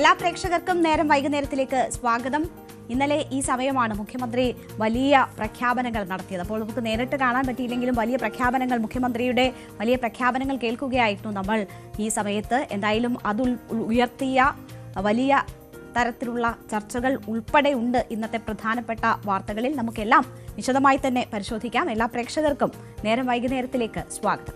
എല്ലാ പ്രേക്ഷകർക്കും നേരം വൈകുന്നേരത്തിലേക്ക് സ്വാഗതം. ഇന്നലെ ഈ സമയമാണ് മുഖ്യമന്ത്രി വലിയ പ്രഖ്യാപനങ്ങൾ നടത്തിയത്. അപ്പോൾ നമുക്ക് നേരിട്ട് കാണാൻ പറ്റിയില്ലെങ്കിലും വലിയ പ്രഖ്യാപനങ്ങൾ, മുഖ്യമന്ത്രിയുടെ വലിയ പ്രഖ്യാപനങ്ങൾ കേൾക്കുകയായിരുന്നു നമ്മൾ ഈ സമയത്ത്. എന്തായാലും അത് ഉയർത്തിയ വലിയ തരത്തിലുള്ള ചർച്ചകൾ ഉൾപ്പെടെ ഉണ്ട് ഇന്നത്തെ പ്രധാനപ്പെട്ട വാർത്തകളിൽ. നമുക്കെല്ലാം വിശദമായി തന്നെ പരിശോധിക്കാം. എല്ലാ പ്രേക്ഷകർക്കും നേരം വൈകുന്നേരത്തിലേക്ക് സ്വാഗതം.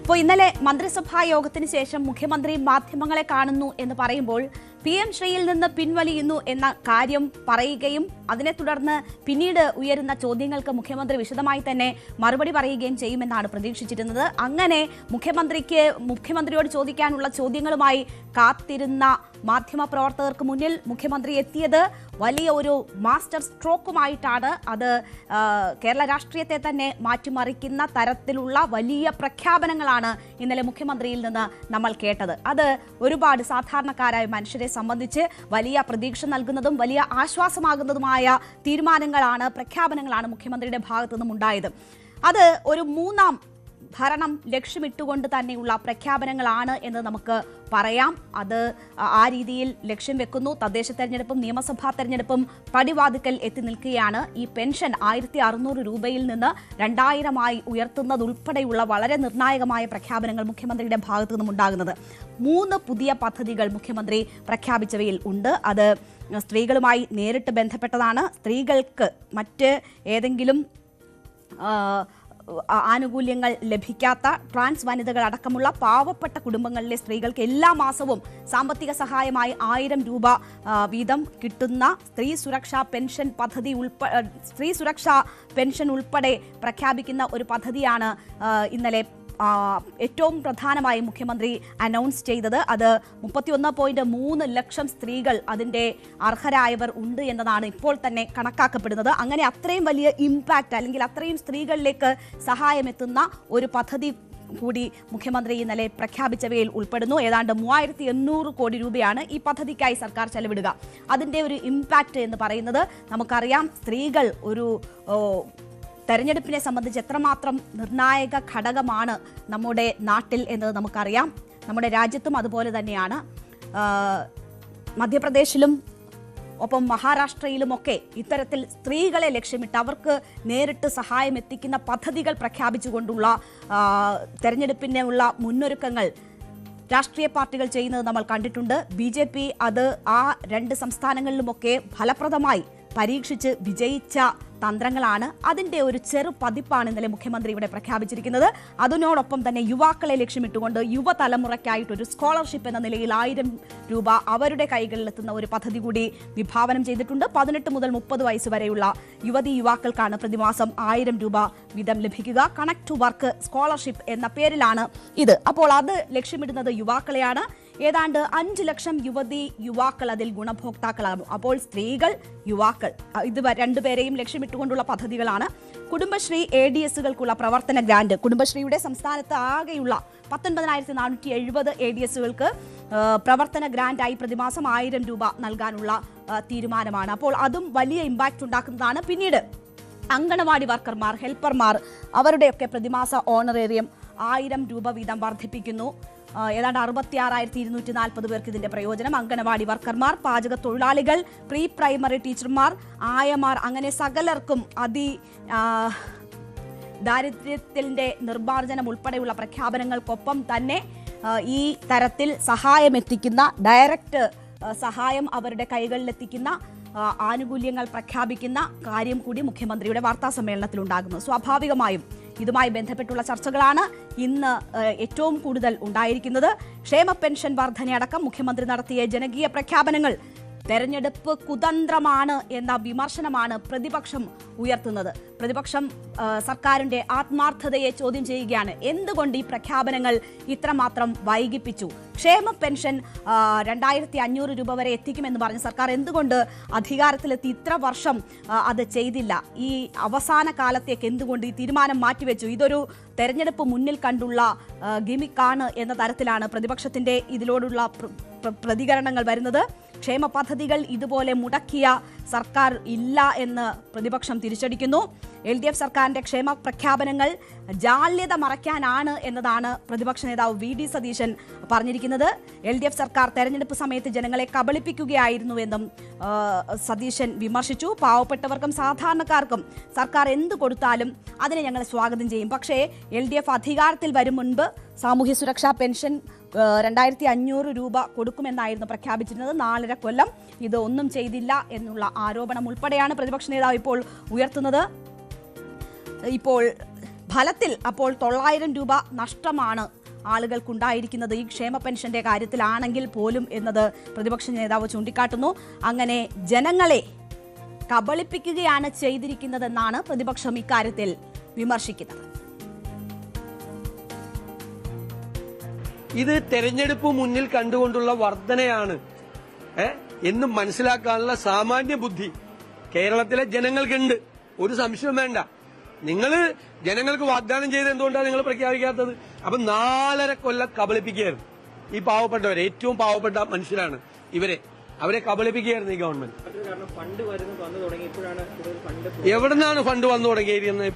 അപ്പോൾ ഇന്നലെ മന്ത്രിസഭാ യോഗത്തിന് ശേഷം മുഖ്യമന്ത്രി മാധ്യമങ്ങളെ കാണുന്നു എന്ന് പറയുമ്പോൾ PM ശ്രീയിൽ നിന്ന് പിൻവലിയുന്നു എന്ന കാര്യം പറയുകയും അതിനെ തുടർന്ന് പിന്നീട് ഉയരുന്ന ചോദ്യങ്ങൾക്ക് മുഖ്യമന്ത്രി വിശദമായി തന്നെ മറുപടി പറയുകയും ചെയ്യുമെന്നാണ് പ്രതീക്ഷിച്ചിരുന്നത്. അങ്ങനെ മുഖ്യമന്ത്രിയോട് ചോദിക്കാനുള്ള ചോദ്യങ്ങളുമായി കാത്തിരുന്ന മാധ്യമപ്രവർത്തകർക്ക് മുന്നിൽ മുഖ്യമന്ത്രി എത്തിയത് വലിയ ഒരു മാസ്റ്റർ സ്ട്രോക്കുമായിട്ടാണ്. അത് കേരള രാഷ്ട്രീയത്തെ തന്നെ മാറ്റിമറിക്കുന്ന തരത്തിലുള്ള വലിയ പ്രഖ്യാപനങ്ങളാണ് ഇന്നലെ മുഖ്യമന്ത്രിയിൽ നിന്ന് നമ്മൾ കേട്ടത്. അത് ഒരുപാട് സാധാരണക്കാരായ മനുഷ്യരെ സംബന്ധിച്ച് വലിയ പ്രതീക്ഷ നൽകുന്നതും വലിയ ആശ്വാസമാകുന്നതുമായ തീരുമാനങ്ങളാണ്, പ്രഖ്യാപനങ്ങളാണ് മുഖ്യമന്ത്രിയുടെ ഭാഗത്തു നിന്നും ഉണ്ടായത്. അത് ഒരു മൂന്നാം ഭരണം ലക്ഷ്യമിട്ടുകൊണ്ട് തന്നെയുള്ള പ്രഖ്യാപനങ്ങളാണ് എന്ന് നമുക്ക് പറയാം. അത് ആ രീതിയിൽ ലക്ഷ്യം വെക്കുന്നു. തദ്ദേശ തെരഞ്ഞെടുപ്പും നിയമസഭാ തെരഞ്ഞെടുപ്പും എത്തി നിൽക്കുകയാണ്. ഈ പെൻഷൻ 1600 രൂപയിൽ നിന്ന് 2000 ഉയർത്തുന്നതുൾപ്പെടെയുള്ള വളരെ നിർണായകമായ പ്രഖ്യാപനങ്ങൾ മുഖ്യമന്ത്രിയുടെ ഭാഗത്തു നിന്നും ഉണ്ടാകുന്നത്. 3 പുതിയ പദ്ധതികൾ മുഖ്യമന്ത്രി പ്രഖ്യാപിച്ചവയിൽ ഉണ്ട്. അത് സ്ത്രീകളുമായി നേരിട്ട് ബന്ധപ്പെട്ടതാണ്. സ്ത്രീകൾക്ക് മറ്റ് ഏതെങ്കിലും ആനുകൂല്യങ്ങൾ ലഭിക്കാത്ത ട്രാൻസ് വനിതകൾ അടക്കമുള്ള പാവപ്പെട്ട കുടുംബങ്ങളിലെ സ്ത്രീകൾക്ക് എല്ലാ മാസവും സാമ്പത്തിക സഹായമായി 1000 രൂപ വീതം കിട്ടുന്ന സ്ത്രീ സുരക്ഷാ പെൻഷൻ ഉൾപ്പെടെ പ്രഖ്യാപിക്കുന്ന ഒരു പദ്ധതിയാണ് ഇന്നലെ ഏറ്റവും പ്രധാനമായി മുഖ്യമന്ത്രി അനൗൺസ് ചെയ്തത്. അത് 31.3 ലക്ഷം സ്ത്രീകൾ അതിൻ്റെ അർഹരായവർ ഉണ്ട് എന്നതാണ് ഇപ്പോൾ തന്നെ കണക്കാക്കപ്പെടുന്നത്. അങ്ങനെ അത്രയും വലിയ ഇമ്പാക്റ്റ്, അല്ലെങ്കിൽ അത്രയും സ്ത്രീകളിലേക്ക് സഹായമെത്തുന്ന ഒരു പദ്ധതി കൂടി മുഖ്യമന്ത്രി ഇന്നലെ പ്രഖ്യാപിച്ചവയിൽ ഉൾപ്പെടുന്നു. ഏതാണ്ട് 3800 കോടി രൂപയാണ് ഈ പദ്ധതിക്കായി സർക്കാർ ചെലവിടുക. അതിൻ്റെ ഒരു ഇമ്പാക്റ്റ് എന്ന് പറയുന്നത് നമുക്കറിയാം. സ്ത്രീകൾ ഒരു തെരഞ്ഞെടുപ്പിനെ സംബന്ധിച്ച് എത്രമാത്രം നിർണായക ഘടകമാണ് നമ്മുടെ നാട്ടിൽ എന്നത് നമുക്കറിയാം. നമ്മുടെ രാജ്യത്തും അതുപോലെ തന്നെയാണ്. മധ്യപ്രദേശിലും ഒപ്പം മഹാരാഷ്ട്രയിലുമൊക്കെ ഇത്തരത്തിൽ സ്ത്രീകളെ ലക്ഷ്യമിട്ട് അവർക്ക് നേരിട്ട് സഹായം എത്തിക്കുന്ന പദ്ധതികൾ പ്രഖ്യാപിച്ചുകൊണ്ടുള്ള തെരഞ്ഞെടുപ്പിനുള്ള മുന്നൊരുക്കങ്ങൾ രാഷ്ട്രീയ പാർട്ടികൾ ചെയ്യുന്നത് നമ്മൾ കണ്ടിട്ടുണ്ട്. BJP അത് ആ 2 സംസ്ഥാനങ്ങളിലുമൊക്കെ ഫലപ്രദമായി പരീക്ഷിച്ച് വിജയിച്ച തന്ത്രങ്ങളാണ്. അതിൻ്റെ ഒരു ചെറു പതിപ്പാണ് ഇന്നലെ മുഖ്യമന്ത്രി ഇവിടെ പ്രഖ്യാപിച്ചിരിക്കുന്നത്. അതിനോടൊപ്പം തന്നെ യുവാക്കളെ ലക്ഷ്യമിട്ടുകൊണ്ട് യുവതലമുറയ്ക്കായിട്ടൊരു സ്കോളർഷിപ്പ് എന്ന നിലയിൽ 1000 രൂപ അവരുടെ കൈകളിലെത്തുന്ന ഒരു പദ്ധതി കൂടി വിഭാവനം ചെയ്തിട്ടുണ്ട്. 18 മുതൽ 30 വയസ്സ് വരെയുള്ള യുവാക്കൾക്കാണ് പ്രതിമാസം 1000 രൂപ വീതം ലഭിക്കുക. കണക്ട് ടു വർക്ക് സ്കോളർഷിപ്പ് എന്ന പേരിലാണ് ഇത്. അപ്പോൾ അത് ലക്ഷ്യമിടുന്നത് യുവാക്കളെയാണ്. ഏതാണ്ട് 5 ലക്ഷം യുവാക്കൾ അതിൽ ഗുണഭോക്താക്കളാകും. അപ്പോൾ സ്ത്രീകൾ, യുവാക്കൾ, ഇത് 2 പേരെയും ലക്ഷ്യമിട്ടുകൊണ്ടുള്ള പദ്ധതികളാണ്. കുടുംബശ്രീ ADSകൾക്കുള്ള പ്രവർത്തന ഗ്രാന്റ്, കുടുംബശ്രീയുടെ സംസ്ഥാനത്ത് ആകെയുള്ള 19,470 ADSകൾക്ക് പ്രവർത്തന ഗ്രാന്റായി പ്രതിമാസം 1000 രൂപ നൽകാനുള്ള തീരുമാനമാണ്. അപ്പോൾ അതും വലിയ ഇമ്പാക്റ്റ് ഉണ്ടാക്കുന്നതാണ്. പിന്നീട് അങ്കണവാടി വർക്കർമാർ, ഹെൽപ്പർമാർ, അവരുടെയൊക്കെ പ്രതിമാസ ഓണറേറിയം 1000 രൂപ വീതം വർദ്ധിപ്പിക്കുന്നു. ഏതാണ്ട് 66,240 പേർക്ക് ഇതിന്റെ പ്രയോജനം. അങ്കണവാടി വർക്കർമാർ, പാചക തൊഴിലാളികൾ, പ്രീ പ്രൈമറി ടീച്ചർമാർ, ആയമാർ, അങ്ങനെ സകലർക്കും ദാരിദ്ര്യത്തിന്റെ നിർമ്മാർജ്ജനം ഉൾപ്പെടെയുള്ള പ്രഖ്യാപനങ്ങൾക്കൊപ്പം തന്നെ ഈ തരത്തിൽ സഹായമെത്തിക്കുന്ന, ഡയറക്റ്റ് സഹായം അവരുടെ കൈകളിലെത്തിക്കുന്ന ആനുകൂല്യങ്ങൾ പ്രഖ്യാപിക്കുന്ന കാര്യം കൂടി മുഖ്യമന്ത്രിയുടെ വാർത്താ സമ്മേളനത്തിൽ ഉണ്ടാകുന്നു. സ്വാഭാവികമായും ഇതുമായി ബന്ധപ്പെട്ടുള്ള ചർച്ചകളാണ് ഇന്ന് ഏറ്റവും കൂടുതൽ ഉണ്ടായിരിക്കുന്നത്. ക്ഷേമ പെൻഷൻ വർധനയടക്കം മുഖ്യമന്ത്രി നടത്തിയ ജനകീയ പ്രഖ്യാപനങ്ങൾ തെരഞ്ഞെടുപ്പ് കുതന്ത്രമാണ് എന്ന വിമർശനമാണ് പ്രതിപക്ഷം ഉയർത്തുന്നത്. പ്രതിപക്ഷം സർക്കാരിന്റെ ആത്മാർത്ഥതയെ ചോദ്യം ചെയ്യുകയാണ്. എന്തുകൊണ്ട് ഈ പ്രഖ്യാപനങ്ങൾ ഇത്രമാത്രം വൈകിപ്പിച്ചു? ക്ഷേമ പെൻഷൻ 2500 രൂപ വരെ എത്തിക്കുമെന്ന് പറഞ്ഞ സർക്കാർ എന്തുകൊണ്ട് അധികാരത്തിലെത്തി ഇത്ര വർഷം അത് ചെയ്തില്ല? ഈ അവസാന കാലത്തേക്ക് എന്തുകൊണ്ട് ഈ തീരുമാനം മാറ്റിവെച്ചു? ഇതൊരു തെരഞ്ഞെടുപ്പ് മുന്നിൽ കണ്ടുള്ള ഗിമിക്കാണ് എന്ന തരത്തിലാണ് പ്രതിപക്ഷത്തിന്റെ ഇതിലോടുള്ള പ്രതികരണങ്ങൾ വരുന്നത്. ക്ഷേമ പദ്ധതികൾ ഇതുപോലെ മുടക്കിയ സർക്കാർ ഇല്ല എന്ന് പ്രതിപക്ഷം തിരിച്ചടിക്കുന്നു. LDF സർക്കാരിന്റെ ക്ഷേമ പ്രഖ്യാപനങ്ങൾ ജാള്യത മറയ്ക്കാനാണ് എന്നതാണ് പ്രതിപക്ഷ നേതാവ് VD സതീശൻ പറഞ്ഞിരിക്കുന്നത്. LDF സർക്കാർ തെരഞ്ഞെടുപ്പ് സമയത്ത് ജനങ്ങളെ കബളിപ്പിക്കുകയായിരുന്നുവെന്നും സതീശൻ വിമർശിച്ചു. പാവപ്പെട്ടവർക്കും സാധാരണക്കാർക്കും സർക്കാർ എന്ത് കൊടുത്താലും അതിനെ ഞങ്ങൾ സ്വാഗതം ചെയ്യും. പക്ഷേ LDF അധികാരത്തിൽ വരും മുൻപ് സാമൂഹ്യ സുരക്ഷാ പെൻഷൻ 2500 രൂപ കൊടുക്കുമെന്നായിരുന്നു പ്രഖ്യാപിച്ചിരുന്നത്. 4.5 കൊല്ലം ഇത് ഒന്നും ചെയ്തില്ല എന്നുള്ള ആരോപണം ഉൾപ്പെടെയാണ് പ്രതിപക്ഷ നേതാവ് ഇപ്പോൾ ഉയർത്തുന്നത്. ഇപ്പോൾ ഫലത്തിൽ അപ്പോൾ 900 രൂപ നഷ്ടമാണ് ആളുകൾക്കുണ്ടായിരിക്കുന്നത് ഈ ക്ഷേമ പെൻഷന്റെ കാര്യത്തിലാണെങ്കിൽ പോലും എന്നത് പ്രതിപക്ഷ നേതാവ് ചൂണ്ടിക്കാട്ടുന്നു. അങ്ങനെ ജനങ്ങളെ കബളിപ്പിക്കുകയാണ് ചെയ്തിരിക്കുന്നതെന്നാണ് പ്രതിപക്ഷം ഇക്കാര്യത്തിൽ വിമർശിക്കുന്നത്. ഇത് തെരഞ്ഞെടുപ്പ് മുന്നിൽ കണ്ടുകൊണ്ടുള്ള വർധനയാണ് എന്നും മനസ്സിലാക്കാനുള്ള സാമാന്യ ബുദ്ധി കേരളത്തിലെ ജനങ്ങൾക്കുണ്ട്. ഒരു സംശയം വേണ്ട. നിങ്ങൾ ജനങ്ങൾക്ക് വാഗ്ദാനം ചെയ്ത് എന്തുകൊണ്ടാണ് നിങ്ങൾ പ്രഖ്യാപിക്കാത്തത്? അപ്പൊ 4.5 കൊല്ലം കബളിപ്പിക്കുകയായിരുന്നു ഈ പാവപ്പെട്ടവരെ. ഏറ്റവും പാവപ്പെട്ട മനുഷ്യരാണ് അവരെ കബളിപ്പിക്കുകയായിരുന്നു ഈ ഗവൺമെന്റ്. എവിടെന്നാണ് ഫണ്ട് വന്നു തുടങ്ങിയിരിക്കുന്നത്?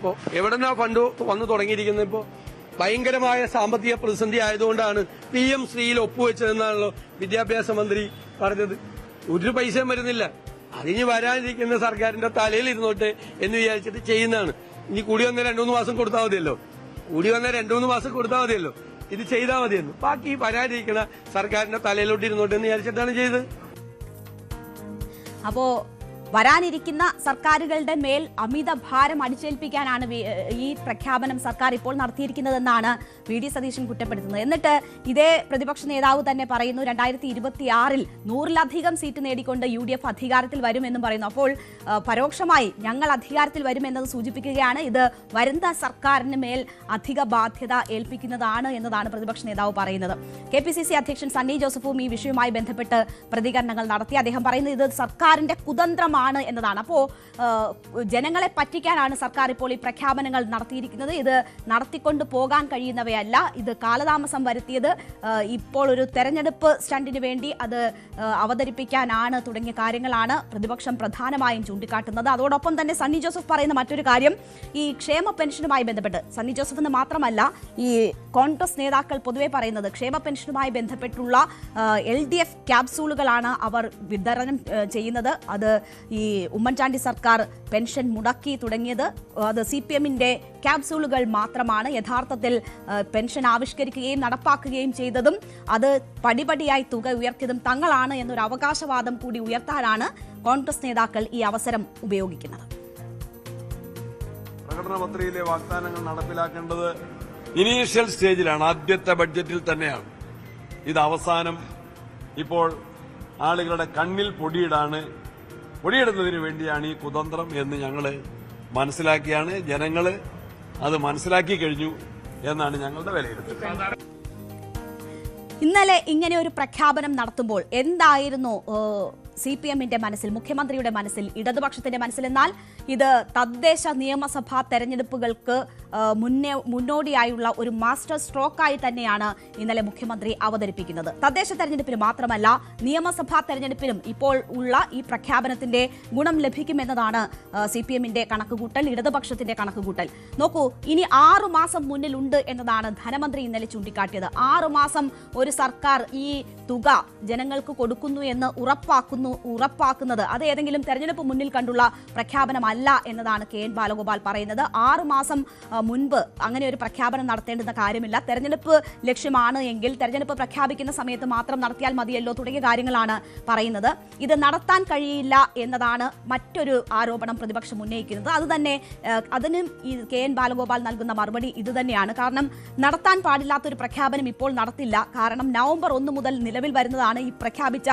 വന്നു തുടങ്ങിയിരിക്കുന്നത് ഇപ്പോ ഭയങ്കരമായ സാമ്പത്തിക പ്രതിസന്ധി ആയതുകൊണ്ടാണ് PM ശ്രീയിൽ ഒപ്പുവെച്ചതെന്നാണല്ലോ വിദ്യാഭ്യാസ മന്ത്രി പറഞ്ഞത്. ഒരു പൈസയും വരുന്നില്ല. അതിന് വരാനിരിക്കുന്ന സർക്കാരിന്റെ തലയിൽ ഇരുന്നോട്ടെ എന്ന് വിചാരിച്ചിട്ട് ചെയ്യുന്നതാണ്. ഇനി കൂടി വന്ന 2-3 മാസം കൊടുത്താൽ മതിയല്ലോ. ഇത് ചെയ്താൽ മതിയെന്ന്. ബാക്കി വരാനിരിക്കുന്ന സർക്കാരിന്റെ തലയിലോട്ട് ഇരുന്നോട്ടെ എന്ന് വിചാരിച്ചിട്ടാണ് ചെയ്തത്. അപ്പോ വരാനിരിക്കുന്ന സർക്കാരുകളുടെ മേൽ അമിത ഭാരം അടിച്ചേൽപ്പിക്കാനാണ് ഈ പ്രഖ്യാപനം സർക്കാർ ഇപ്പോൾ നടത്തിയിരിക്കുന്നതെന്നാണ് VD സതീശൻ കുറ്റപ്പെടുത്തുന്നത്. എന്നിട്ട് ഇതേ പ്രതിപക്ഷ നേതാവ് തന്നെ പറയുന്നു 2026-ൽ 100-ലധികം സീറ്റ് നേടിക്കൊണ്ട് UDF അധികാരത്തിൽ വരുമെന്നും പറയുന്നു. അപ്പോൾ പരോക്ഷമായി ഞങ്ങൾ അധികാരത്തിൽ വരുമെന്നത് സൂചിപ്പിക്കുകയാണ്. ഇത് വരുന്ന സർക്കാരിന് മേൽ അധിക ബാധ്യത ഏൽപ്പിക്കുന്നതാണ് എന്നതാണ് പ്രതിപക്ഷ നേതാവ് പറയുന്നത്. KPCC അധ്യക്ഷൻ സണ്ണി ജോസഫും ഈ വിഷയവുമായി ബന്ധപ്പെട്ട് പ്രതികരണങ്ങൾ നടത്തി. അദ്ദേഹം പറയുന്നത് ഇത് സർക്കാരിന്റെ കുതന്ത്രമാണ് എന്നതാണ്. അപ്പോ ജനങ്ങളെ പറ്റിക്കാനാണ് സർക്കാർ ഇപ്പോൾ ഈ പ്രഖ്യാപനങ്ങൾ നടത്തിയിരിക്കുന്നത്. ഇത് നടത്തിക്കൊണ്ട് പോകാൻ കഴിയുന്നവയല്ല. ഇത് കാലതാമസം വരുത്തിയത് ഇപ്പോൾ ഒരു തെരഞ്ഞെടുപ്പ് സ്റ്റണ്ടിന് വേണ്ടി അത് അവതരിപ്പിക്കാനാണ് തുടങ്ങിയ കാര്യങ്ങളാണ് പ്രതിപക്ഷം പ്രധാനമായും ചൂണ്ടിക്കാട്ടുന്നത്. അതോടൊപ്പം തന്നെ സണ്ണി ജോസഫ് പറയുന്ന മറ്റൊരു കാര്യം ഈ ക്ഷേമ പെൻഷനുമായി ബന്ധപ്പെട്ട് സണ്ണി ജോസഫ് എന്ന് മാത്രമല്ല ഈ കോൺഗ്രസ് നേതാക്കൾ പൊതുവെ പറയുന്നത് ക്ഷേമ പെൻഷനുമായി ബന്ധപ്പെട്ടുള്ള LDF ക്യാപ്സൂളുകളാണ് അവർ വിതരണം ചെയ്യുന്നത്. അത് ഈ ഉമ്മൻചാണ്ടി സർക്കാർ പെൻഷൻ മുടക്കി തുടങ്ങിയത് അത് CPM-ന്റെ ക്യാപ്സൂളുകൾ മാത്രമാണ്. യഥാർത്ഥത്തിൽ പെൻഷൻ ആവിഷ്കരിക്കുകയും നടപ്പാക്കുകയും ചെയ്തതും അത് പടിപടിയായി തുക ഉയർത്തിയതും തങ്ങളാണ് എന്നൊരു അവകാശവാദം കൂടി ഉയർത്താനാണ് കോൺഗ്രസ് നേതാക്കൾ ഈ അവസരം ഉപയോഗിക്കുന്നത്. പ്രകടന പത്രികയിലെ വാഗ്ദാനങ്ങൾ നടപ്പിലാക്കേണ്ടത് ഇനീഷ്യൽ സ്റ്റേജിലാണ്, ആദ്യത്തെ ബഡ്ജറ്റിൽ തന്നെയാണ്. ഇത് അവസാനം ഇപ്പോൾ ആളുകളുടെ കണ്ണിൽ പൊടിയിടുന്നതിന് വേണ്ടിയാണ് ഈ കുതന്ത്രം എന്ന് ഞങ്ങൾ മനസ്സിലാക്കിയാണ്. ജനങ്ങൾ അത് മനസ്സിലാക്കി കഴിഞ്ഞു എന്നാണ് ഞങ്ങളുടെ വിലയിരുത്തൽ. ഇന്നലെ ഇങ്ങനെ ഒരു പ്രഖ്യാപനം നടത്തുമ്പോൾ എന്തായിരുന്നു CPM-ന്റെ മനസ്സിൽ, മുഖ്യമന്ത്രിയുടെ മനസ്സിൽ, ഇടതുപക്ഷത്തിന്റെ മനസ്സിൽ? എന്നാൽ ഇത് തദ്ദേശ നിയമസഭാ തെരഞ്ഞെടുപ്പുകൾക്ക് മുന്നോടിയായുള്ള ഒരു മാസ്റ്റർ സ്ട്രോക്കായി തന്നെയാണ് ഇന്നലെ മുഖ്യമന്ത്രി അവതരിപ്പിക്കുന്നത്. തദ്ദേശ തെരഞ്ഞെടുപ്പിന് മാത്രമല്ല നിയമസഭാ തെരഞ്ഞെടുപ്പിനും ഇപ്പോൾ ഉള്ള ഈ പ്രഖ്യാപനത്തിന്റെ ഗുണം ലഭിക്കുമെന്നതാണ് CPM-ന്റെ കണക്കുകൂട്ടൽ, ഇടതുപക്ഷത്തിന്റെ കണക്കുകൂട്ടൽ. നോക്കൂ, ഇനി 6 മാസം മുന്നിലുണ്ട് എന്നതാണ് ധനമന്ത്രി ഇന്നലെ ചൂണ്ടിക്കാട്ടിയത്. 6 മാസം ഒരു സർക്കാർ ഈ തുക ജനങ്ങൾക്ക് കൊടുക്കുന്നു എന്ന് ഉറപ്പാക്കുന്നത് അത് ഏതെങ്കിലും തെരഞ്ഞെടുപ്പ് മുന്നിൽ കണ്ടുള്ള പ്രഖ്യാപനമല്ല എന്നതാണ് KN ബാലഗോപാൽ പറയുന്നത്. 6 മാസം മുൻപ് അങ്ങനെ ഒരു പ്രഖ്യാപനം നടത്തേണ്ടുന്ന കാര്യമില്ല. തെരഞ്ഞെടുപ്പ് ലക്ഷ്യമാണ് എങ്കിൽ തെരഞ്ഞെടുപ്പ് പ്രഖ്യാപിക്കുന്ന സമയത്ത് മാത്രം നടത്തിയാൽ മതിയല്ലോ തുടങ്ങിയ കാര്യങ്ങളാണ് പറയുന്നത്. ഇത് നടത്താൻ കഴിയില്ല എന്നതാണ് മറ്റൊരു ആരോപണം പ്രതിപക്ഷം ഉന്നയിക്കുന്നത്. അതിന് ഈ KN ബാലഗോപാൽ നൽകുന്ന മറുപടി ഇതുതന്നെയാണ്. കാരണം നടത്താൻ പാടില്ലാത്തൊരു പ്രഖ്യാപനം ഇപ്പോൾ നടത്തില്ല. കാരണം നവംബർ 1 മുതൽ നിലവിൽ വരുന്നതാണ് ഈ പ്രഖ്യാപിച്ച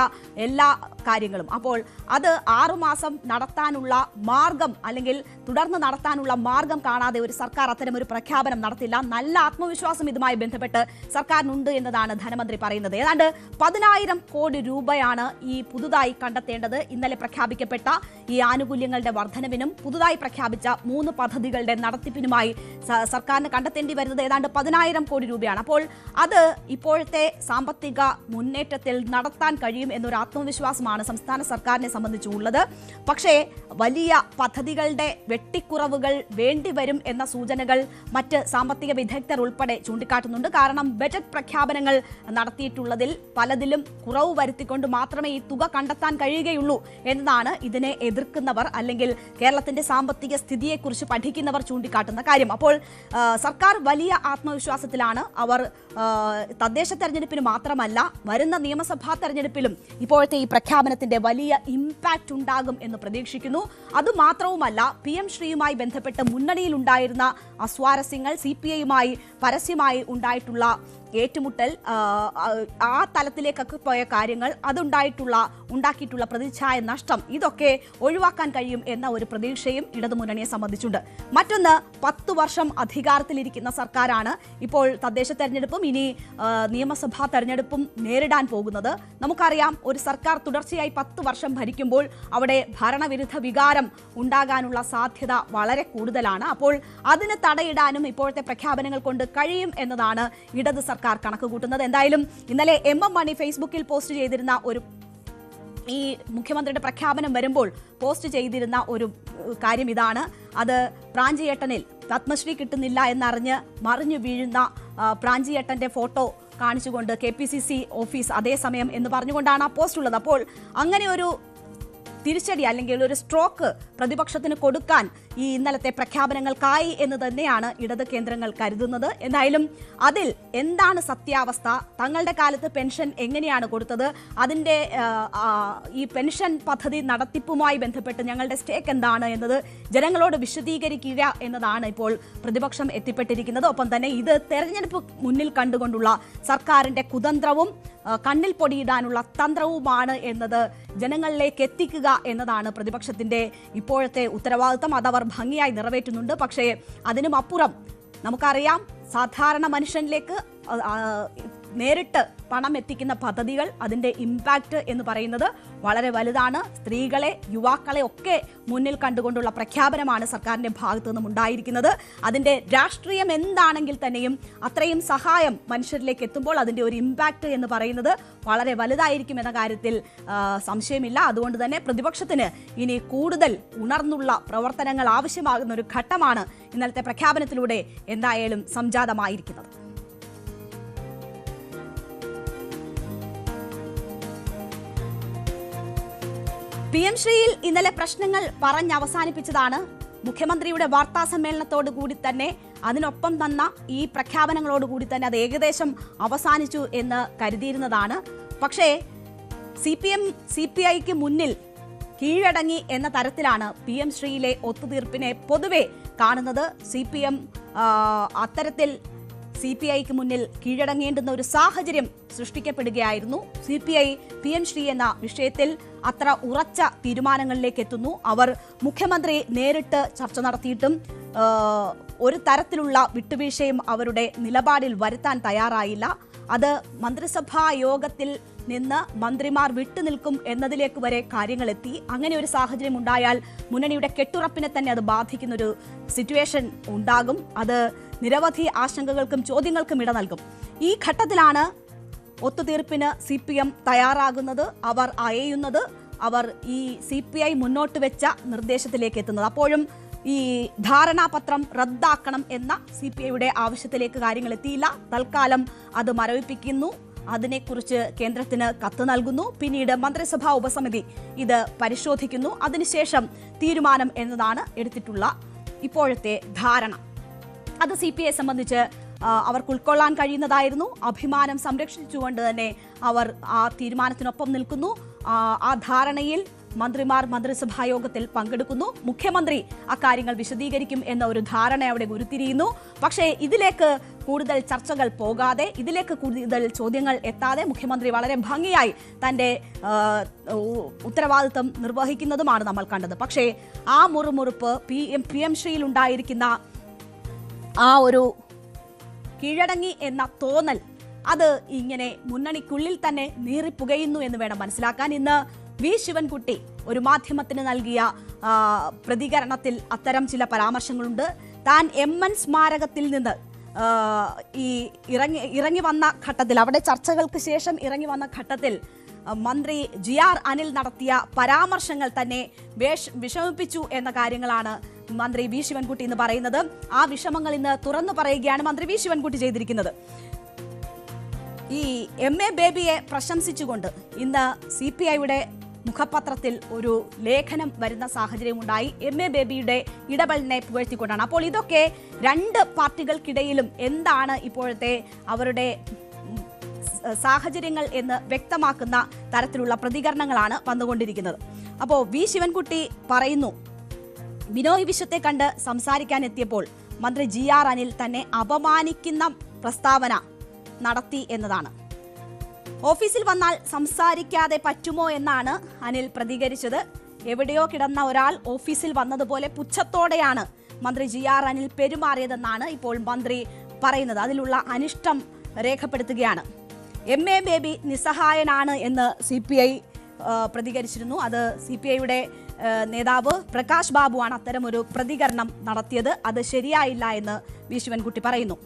എല്ലാ കാര്യങ്ങളും. കാര്യങ്ങളും. അപ്പോൾ അത് 6 മാസം നടത്താനുള്ള മാർഗം അല്ലെങ്കിൽ തുടർന്ന് നടത്താനുള്ള മാർഗം കാണാതെ ഒരു സർക്കാർ അത്തരം ഒരു പ്രഖ്യാപനം നടത്തില്ല. നല്ല ആത്മവിശ്വാസം ഇതുമായി ബന്ധപ്പെട്ട് സർക്കാരിനുണ്ട് എന്നതാണ് ധനമന്ത്രി പറയുന്നത്. ഏതാണ്ട് 10,000 കോടി രൂപയാണ് ഈ പുതുതായി കണ്ടെത്തേണ്ടത്. ഇന്നലെ പ്രഖ്യാപിക്കപ്പെട്ട ഈ ആനുകൂല്യങ്ങളുടെ വർധനവിനും പുതുതായി പ്രഖ്യാപിച്ച 3 പദ്ധതികളുടെ നടത്തിപ്പിനുമായി സർക്കാരിന് കണ്ടെത്തേണ്ടി വരുന്നത് ഏതാണ്ട് 10,000 കോടി രൂപയാണ്. അപ്പോൾ അത് ഇപ്പോഴത്തെ സാമ്പത്തിക മുന്നേറ്റത്തിൽ നടത്താൻ കഴിയും എന്നൊരു ആത്മവിശ്വാസമാണ് സംസ്ഥാന സർക്കാരിനെ സംബന്ധിച്ചുള്ളത്. പക്ഷേ വലിയ പദ്ധതികളുടെ വെട്ടിക്കുറവുകൾ വേണ്ടിവരും എന്ന സൂചനകൾ മറ്റ് സാമ്പത്തിക വിദഗ്ധർ ഉൾപ്പെടെ ചൂണ്ടിക്കാട്ടുന്നുണ്ട്. കാരണം ബജറ്റ് പ്രഖ്യാപനങ്ങൾ നടത്തിയിട്ടുള്ളതിൽ പലതിലും കുറവ് വരുത്തിക്കൊണ്ട് മാത്രമേ ഈ തുക കണ്ടെത്താൻ കഴിയുകയുള്ളൂ എന്നതാണ് ഇതിനെ എതിർക്കുന്നവർ അല്ലെങ്കിൽ കേരളത്തിന്റെ സാമ്പത്തിക സ്ഥിതിയെക്കുറിച്ച് പഠിക്കുന്നവർ ചൂണ്ടിക്കാട്ടുന്ന കാര്യം. അപ്പോൾ സർക്കാർ വലിയ ആത്മവിശ്വാസത്തിലാണ്. അവർ തദ്ദേശ തെരഞ്ഞെടുപ്പിന് മാത്രമല്ല വരുന്ന നിയമസഭാ തെരഞ്ഞെടുപ്പിലും ഇപ്പോഴത്തെ ഈ പ്രഖ്യാപനത്തിന്റെ വലിയ ഇമ്പാക്റ്റ് ഉണ്ടാകും എന്ന് പ്രതീക്ഷിക്കുന്നു. അതുമാത്രവുമല്ല, PM ശ്രീയുമായി ബന്ധപ്പെട്ട് മുന്നണിയിലുണ്ടായിരുന്ന അസ്വാരസ്യങ്ങൾ, CPI-യുമായി പരസ്യമായി ഉണ്ടായിട്ടുള്ള ഏറ്റുമുട്ടൽ, ആ തലത്തിലേക്കൊക്കെ പോയ കാര്യങ്ങൾ, ഉണ്ടാക്കിയിട്ടുള്ള പ്രതിച്ഛായ നഷ്ടം, ഇതൊക്കെ ഒഴിവാക്കാൻ കഴിയും എന്ന ഒരു പ്രതീക്ഷയും ഇടതുമുന്നണിയെ സംബന്ധിച്ചുണ്ട്. മറ്റൊന്ന്, 10 വർഷം അധികാരത്തിലിരിക്കുന്ന സർക്കാരാണ് ഇപ്പോൾ തദ്ദേശ തെരഞ്ഞെടുപ്പും ഇനി നിയമസഭാ തെരഞ്ഞെടുപ്പും നേരിടാൻ പോകുന്നത്. നമുക്കറിയാം, ഒരു സർക്കാർ തുടർച്ചയായി 10 വർഷം ഭരിക്കുമ്പോൾ അവിടെ ഭരണവിരുദ്ധ വികാരം ഉണ്ടാകാനുള്ള സാധ്യത വളരെ കൂടുതലാണ്. അപ്പോൾ അതിന് തടയിടാനും ഇപ്പോഴത്തെ പ്രഖ്യാപനങ്ങൾ കൊണ്ട് കഴിയും എന്നതാണ് ഇടത് സർക്കാർ കണക്ക് കൂട്ടുന്നത്. എന്തായാലും ഇന്നലെ MM മണി ഫേസ്ബുക്കിൽ പോസ്റ്റ് ചെയ്തിരുന്ന ഈ മുഖ്യമന്ത്രിയുടെ പ്രഖ്യാപനം വരുമ്പോൾ പോസ്റ്റ് ചെയ്തിരുന്ന ഒരു കാര്യം ഇതാണ്. അത് പ്രാഞ്ചിയേട്ടനിൽ പത്മശ്രീ കിട്ടുന്നില്ല എന്നറിഞ്ഞ് മറിഞ്ഞു വീഴുന്ന പ്രാഞ്ചിയേട്ടന്റെ ഫോട്ടോ കാണിച്ചുകൊണ്ട് KPCC ഓഫീസ് അതേസമയം എന്ന് പറഞ്ഞുകൊണ്ടാണ് ആ പോസ്റ്റ് ഉള്ളത്. അപ്പോൾ അങ്ങനെ ഒരു തിരിച്ചടി അല്ലെങ്കിൽ ഒരു സ്ട്രോക്ക് പ്രതിപക്ഷത്തിന് കൊടുക്കാൻ ഈ ഇന്നലത്തെ പ്രഖ്യാപനങ്ങൾക്കായി എന്ന് തന്നെയാണ് ഇടത് കേന്ദ്രങ്ങൾ കരുതുന്നത്. എന്തായാലും അതിൽ എന്താണ് സത്യാവസ്ഥ, തങ്ങളുടെ കാലത്ത് പെൻഷൻ എങ്ങനെയാണ് കൊടുത്തത്, അതിൻ്റെ ഈ പെൻഷൻ പദ്ധതി നടത്തിപ്പുമായി ബന്ധപ്പെട്ട് ഞങ്ങളുടെ സ്റ്റേക്ക് എന്താണ് എന്നത് ജനങ്ങളോട് വിശദീകരിക്കുക എന്നതാണ് ഇപ്പോൾ പ്രതിപക്ഷം എത്തിപ്പെട്ടിരിക്കുന്നത്. ഒപ്പം തന്നെ ഇത് തെരഞ്ഞെടുപ്പ് മുന്നിൽ കണ്ടുകൊണ്ടുള്ള സർക്കാരിന്റെ കുതന്ത്രവും കണ്ണിൽ പൊടിയിടാനുള്ള തന്ത്രവുമാണ് എന്നത് ജനങ്ങളിലേക്ക് എത്തിക്കുക എന്നതാണ് പ്രതിപക്ഷത്തിന്റെ ഇപ്പോഴത്തെ ഉത്തരവാദിത്തം. അതവർ ഭംഗിയായി നിറവേറ്റുന്നുണ്ട്. പക്ഷേ അതിനും അപ്പുറം നമുക്കറിയാം, സാധാരണ മനുഷ്യനിലേക്ക് നേരിട്ട് പണം എത്തിക്കുന്ന പദ്ധതികൾ, അതിൻ്റെ ഇമ്പാക്റ്റ് എന്ന് പറയുന്നത് വളരെ വലുതാണ്. സ്ത്രീകളെ, യുവാക്കളെ ഒക്കെ മുന്നിൽ കണ്ടുകൊണ്ടുള്ള പ്രഖ്യാപനമാണ് സർക്കാരിൻ്റെ ഭാഗത്തു നിന്നും ഉണ്ടായിരിക്കുന്നത്. അതിൻ്റെ രാഷ്ട്രീയം എന്താണെങ്കിൽ തന്നെയും അത്രയും സഹായം മനുഷ്യരിലേക്ക് എത്തുമ്പോൾ അതിൻ്റെ ഒരു ഇമ്പാക്റ്റ് എന്ന് പറയുന്നത് വളരെ വലുതായിരിക്കും എന്ന കാര്യത്തിൽ സംശയമില്ല. അതുകൊണ്ട് തന്നെ പ്രതിപക്ഷത്തിന് ഇനി കൂടുതൽ ഉണർന്നുള്ള പ്രവർത്തനങ്ങൾ ആവശ്യമാകുന്ന ഒരു ഘട്ടമാണ് ഇന്നലത്തെ പ്രഖ്യാപനത്തിലൂടെ എന്തായാലും സംജാതമായിരിക്കുന്നത്. PM ശ്രീയിൽ ഇന്നലെ പ്രശ്നങ്ങൾ അവസാനിപ്പിച്ചതാണ്. മുഖ്യമന്ത്രിയുടെ വാർത്താ സമ്മേളനത്തോടു കൂടി തന്നെ, അതിനൊപ്പം തന്ന ഈ പ്രഖ്യാപനങ്ങളോടുകൂടി തന്നെ അത് ഏകദേശം അവസാനിച്ചു എന്ന് കരുതിയിരുന്നതാണ്. പക്ഷേ CPI-ക്ക് മുന്നിൽ കീഴടങ്ങി എന്ന തരത്തിലാണ് PM ശ്രീയിലെ ഒത്തുതീർപ്പിനെ പൊതുവെ കാണുന്നത്. CPM അത്തരത്തിൽ CPI-ക്ക് മുന്നിൽ കീഴടങ്ങേണ്ടുന്ന ഒരു സാഹചര്യം സൃഷ്ടിക്കപ്പെടുകയായിരുന്നു. CPI PM ശ്രീ എന്ന വിഷയത്തിൽ അത്ര ഉറച്ച തീരുമാനങ്ങളിലേക്ക് എത്തുന്നു. അവർ മുഖ്യമന്ത്രി നേരിട്ട് ചർച്ച നടത്തിയിട്ടും ഒരു തരത്തിലുള്ള വിട്ടുവീഴ്ചയും അവരുടെ നിലപാടിൽ വരുത്താൻ തയ്യാറായില്ല. അത് മന്ത്രിസഭാ യോഗത്തിൽ നിന്ന് മന്ത്രിമാർ വിട്ടുനിൽക്കും എന്നതിലേക്ക് വരെ കാര്യങ്ങൾ എത്തി. അങ്ങനെ ഒരു സാഹചര്യം ഉണ്ടായാൽ മുന്നണിയുടെ കെട്ടുറപ്പിനെ തന്നെ അത് ബാധിക്കുന്ന ഒരു സിറ്റുവേഷൻ ഉണ്ടാകും. അത് നിരവധി ആശങ്കകൾക്കും ചോദ്യങ്ങൾക്കും ഇട നൽകും. ഈ ഘട്ടത്തിലാണ് ഒത്തുതീർപ്പിന് CPM തയ്യാറാകുന്നത്, അവർ അയയുന്നത്, അവർ ഈ CPI മുന്നോട്ട് വെച്ച നിർദ്ദേശത്തിലേക്ക് എത്തുന്നത്. അപ്പോഴും ഈ ധാരണാപത്രം റദ്ദാക്കണം എന്ന CPI-യുടെ ആവശ്യത്തിലേക്ക് കാര്യങ്ങൾ എത്തിയില്ല. തൽക്കാലം അത് മരവിപ്പിക്കുന്നു. അതിനെക്കുറിച്ച് കേന്ദ്രത്തിന് കത്ത് നൽകുന്നു. പിന്നീട് മന്ത്രിസഭാ ഉപസമിതി ഇത് പരിശോധിക്കുന്നു. അതിനുശേഷം തീരുമാനം എന്നതാണ് എടുത്തിട്ടുള്ള ഇപ്പോഴത്തെ ധാരണ. അത് CPI സംബന്ധിച്ച് അവർക്ക് ഉൾക്കൊള്ളാൻ കഴിയുന്നതായിരുന്നു. അഭിമാനം സംരക്ഷിച്ചുകൊണ്ട് തന്നെ അവർ ആ തീരുമാനത്തിനൊപ്പം നിൽക്കുന്നു. ആ ധാരണയിൽ മന്ത്രിമാർ മന്ത്രിസഭാ യോഗത്തിൽ പങ്കെടുക്കുന്നു. മുഖ്യമന്ത്രി അക്കാര്യങ്ങൾ വിശദീകരിക്കും എന്ന ഒരു ധാരണ അവിടെ ഉരുത്തിരിയുന്നു. പക്ഷേ ഇതിലേക്ക് കൂടുതൽ ചർച്ചകൾ പോകാതെ, ഇതിലേക്ക് കൂടുതൽ ചോദ്യങ്ങൾ എത്താതെ മുഖ്യമന്ത്രി വളരെ ഭംഗിയായി തന്റെ ഉത്തരവാദിത്വം നിർവഹിക്കുന്നതുമാണ് നമ്മൾ കണ്ടത്. പക്ഷേ ആ മുറുമുറുപ്പ് PM ശ്രീയിൽ ഉണ്ടായിരിക്കുന്ന ആ ഒരു കീഴടങ്ങി എന്ന തോന്നൽ അത് ഇങ്ങനെ മുന്നണിക്കുള്ളിൽ തന്നെ നീറിപ്പുകയുന്നു എന്ന് വേണം മനസ്സിലാക്കാൻ. ഇന്ന് വി ശിവൻകുട്ടി ഒരു മാധ്യമത്തിന് നൽകിയ പ്രതികരണത്തിൽ അത്തരം ചില പരാമർശങ്ങളുണ്ട്. താൻ MN സ്മാരകത്തിൽ നിന്ന് ഈ ഇറങ്ങി വന്ന ഘട്ടത്തിൽ, അവിടെ ചർച്ചകൾക്ക് ശേഷം ഇറങ്ങി വന്ന ഘട്ടത്തിൽ മന്ത്രി GR അനിൽ നടത്തിയ പരാമർശങ്ങൾ തന്നെ വിഷമിപ്പിച്ചു എന്ന കാര്യങ്ങളാണ് മന്ത്രി വി ശിവൻകുട്ടി ഇന്ന് പറയുന്നത്. ആ വിഷമങ്ങൾ ഇന്ന് തുറന്നു പറയുകയാണ് മന്ത്രി വി ശിവൻകുട്ടി ചെയ്തിരിക്കുന്നത്. ഈ MA ബേബിയെ പ്രശംസിച്ചുകൊണ്ട് ഇന്ന് CPIയുടെ മുഖപത്രത്തിൽ ഒരു ലേഖനം വരുന്ന സാഹചര്യമുണ്ടായി. MA ബേബിയുടെ ഇടപെടലിനെ പുകഴ്ത്തിക്കൊണ്ടാണ്. അപ്പോൾ ഇതൊക്കെ രണ്ട് പാർട്ടികൾക്കിടയിലും എന്താണ് ഇപ്പോഴത്തെ അവരുടെ സാഹചര്യങ്ങൾ എന്ന് വ്യക്തമാക്കുന്ന തരത്തിലുള്ള പ്രതികരണങ്ങളാണ് വന്നുകൊണ്ടിരിക്കുന്നത്. അപ്പോൾ വി ശിവൻകുട്ടി പറയുന്നു, ബിനോയ് വിശ്വത്തെ കണ്ട് സംസാരിക്കാൻ എത്തിയപ്പോൾ മന്ത്രി GR അനിൽ തന്നെ അപമാനിക്കുന്ന പ്രസ്താവന നടത്തി എന്നതാണ്. ഓഫീസിൽ വന്നാൽ സംസാരിക്കാതെ പറ്റുമോ എന്നാണ് അനിൽ പ്രതികരിച്ചത്. എവിടെയോ കിടന്ന ഒരാൾ ഓഫീസിൽ വന്നതുപോലെ പുച്ഛത്തോടെയാണ് മന്ത്രി GR അനിൽ പെരുമാറിയതെന്നാണ് ഇപ്പോൾ മന്ത്രി പറയുന്നത്. അതിലുള്ള അനിഷ്ടം രേഖപ്പെടുത്തുകയാണ്. MA ബേബി നിസ്സഹായനാണ് എന്ന് CPI പ്രതികരിച്ചിരുന്നു. അത് CPIയുടെ നേതാവ് പ്രകാശ് ബാബുവാണ് അത്തരമൊരു പ്രതികരണം നടത്തിയത്. അത് ശരിയായില്ല എന്ന് വി ശിവൻകുട്ടി പറയുന്നു.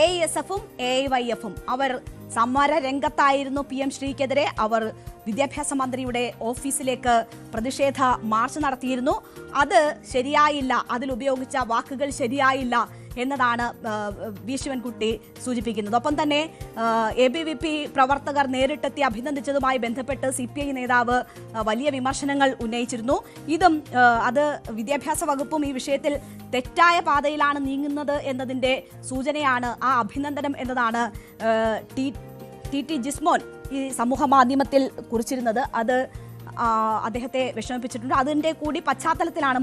AISFും AIYFും അവർ സമര രംഗത്തായിരുന്നു. PM ശ്രീക്കെതിരെ അവർ വിദ്യാഭ്യാസ മന്ത്രിയുടെ ഓഫീസിലേക്ക് പ്രതിഷേധ മാർച്ച് നടത്തിയിരുന്നു. അത് ശരിയായില്ല, അതിലുപയോഗിച്ച വാക്കുകൾ ശരിയായില്ല എന്നതാണ് വി ശിവൻകുട്ടി സൂചിപ്പിക്കുന്നത്. ഒപ്പം തന്നെ ABVP പ്രവർത്തകർ നേരിട്ടെത്തി അഭിനന്ദിച്ചതുമായി ബന്ധപ്പെട്ട് CPI നേതാവ് വലിയ വിമർശനങ്ങൾ ഉന്നയിച്ചിരുന്നു. ഇതും അത് വിദ്യാഭ്യാസ വകുപ്പും ഈ വിഷയത്തിൽ തെറ്റായ പാതയിലാണ് നീങ്ങുന്നത് എന്നതിൻ്റെ സൂചനയാണ് ആ അഭിനന്ദനം എന്നതാണ് TT ജിസ്മോൻ ഈ സമൂഹ മാധ്യമത്തിൽ കുറിച്ചിരുന്നത്. അത് അദ്ദേഹത്തെ വിഷമിപ്പിച്ചിട്ടുണ്ട്. അതിൻ്റെ കൂടി പശ്ചാത്തലത്തിലാണ്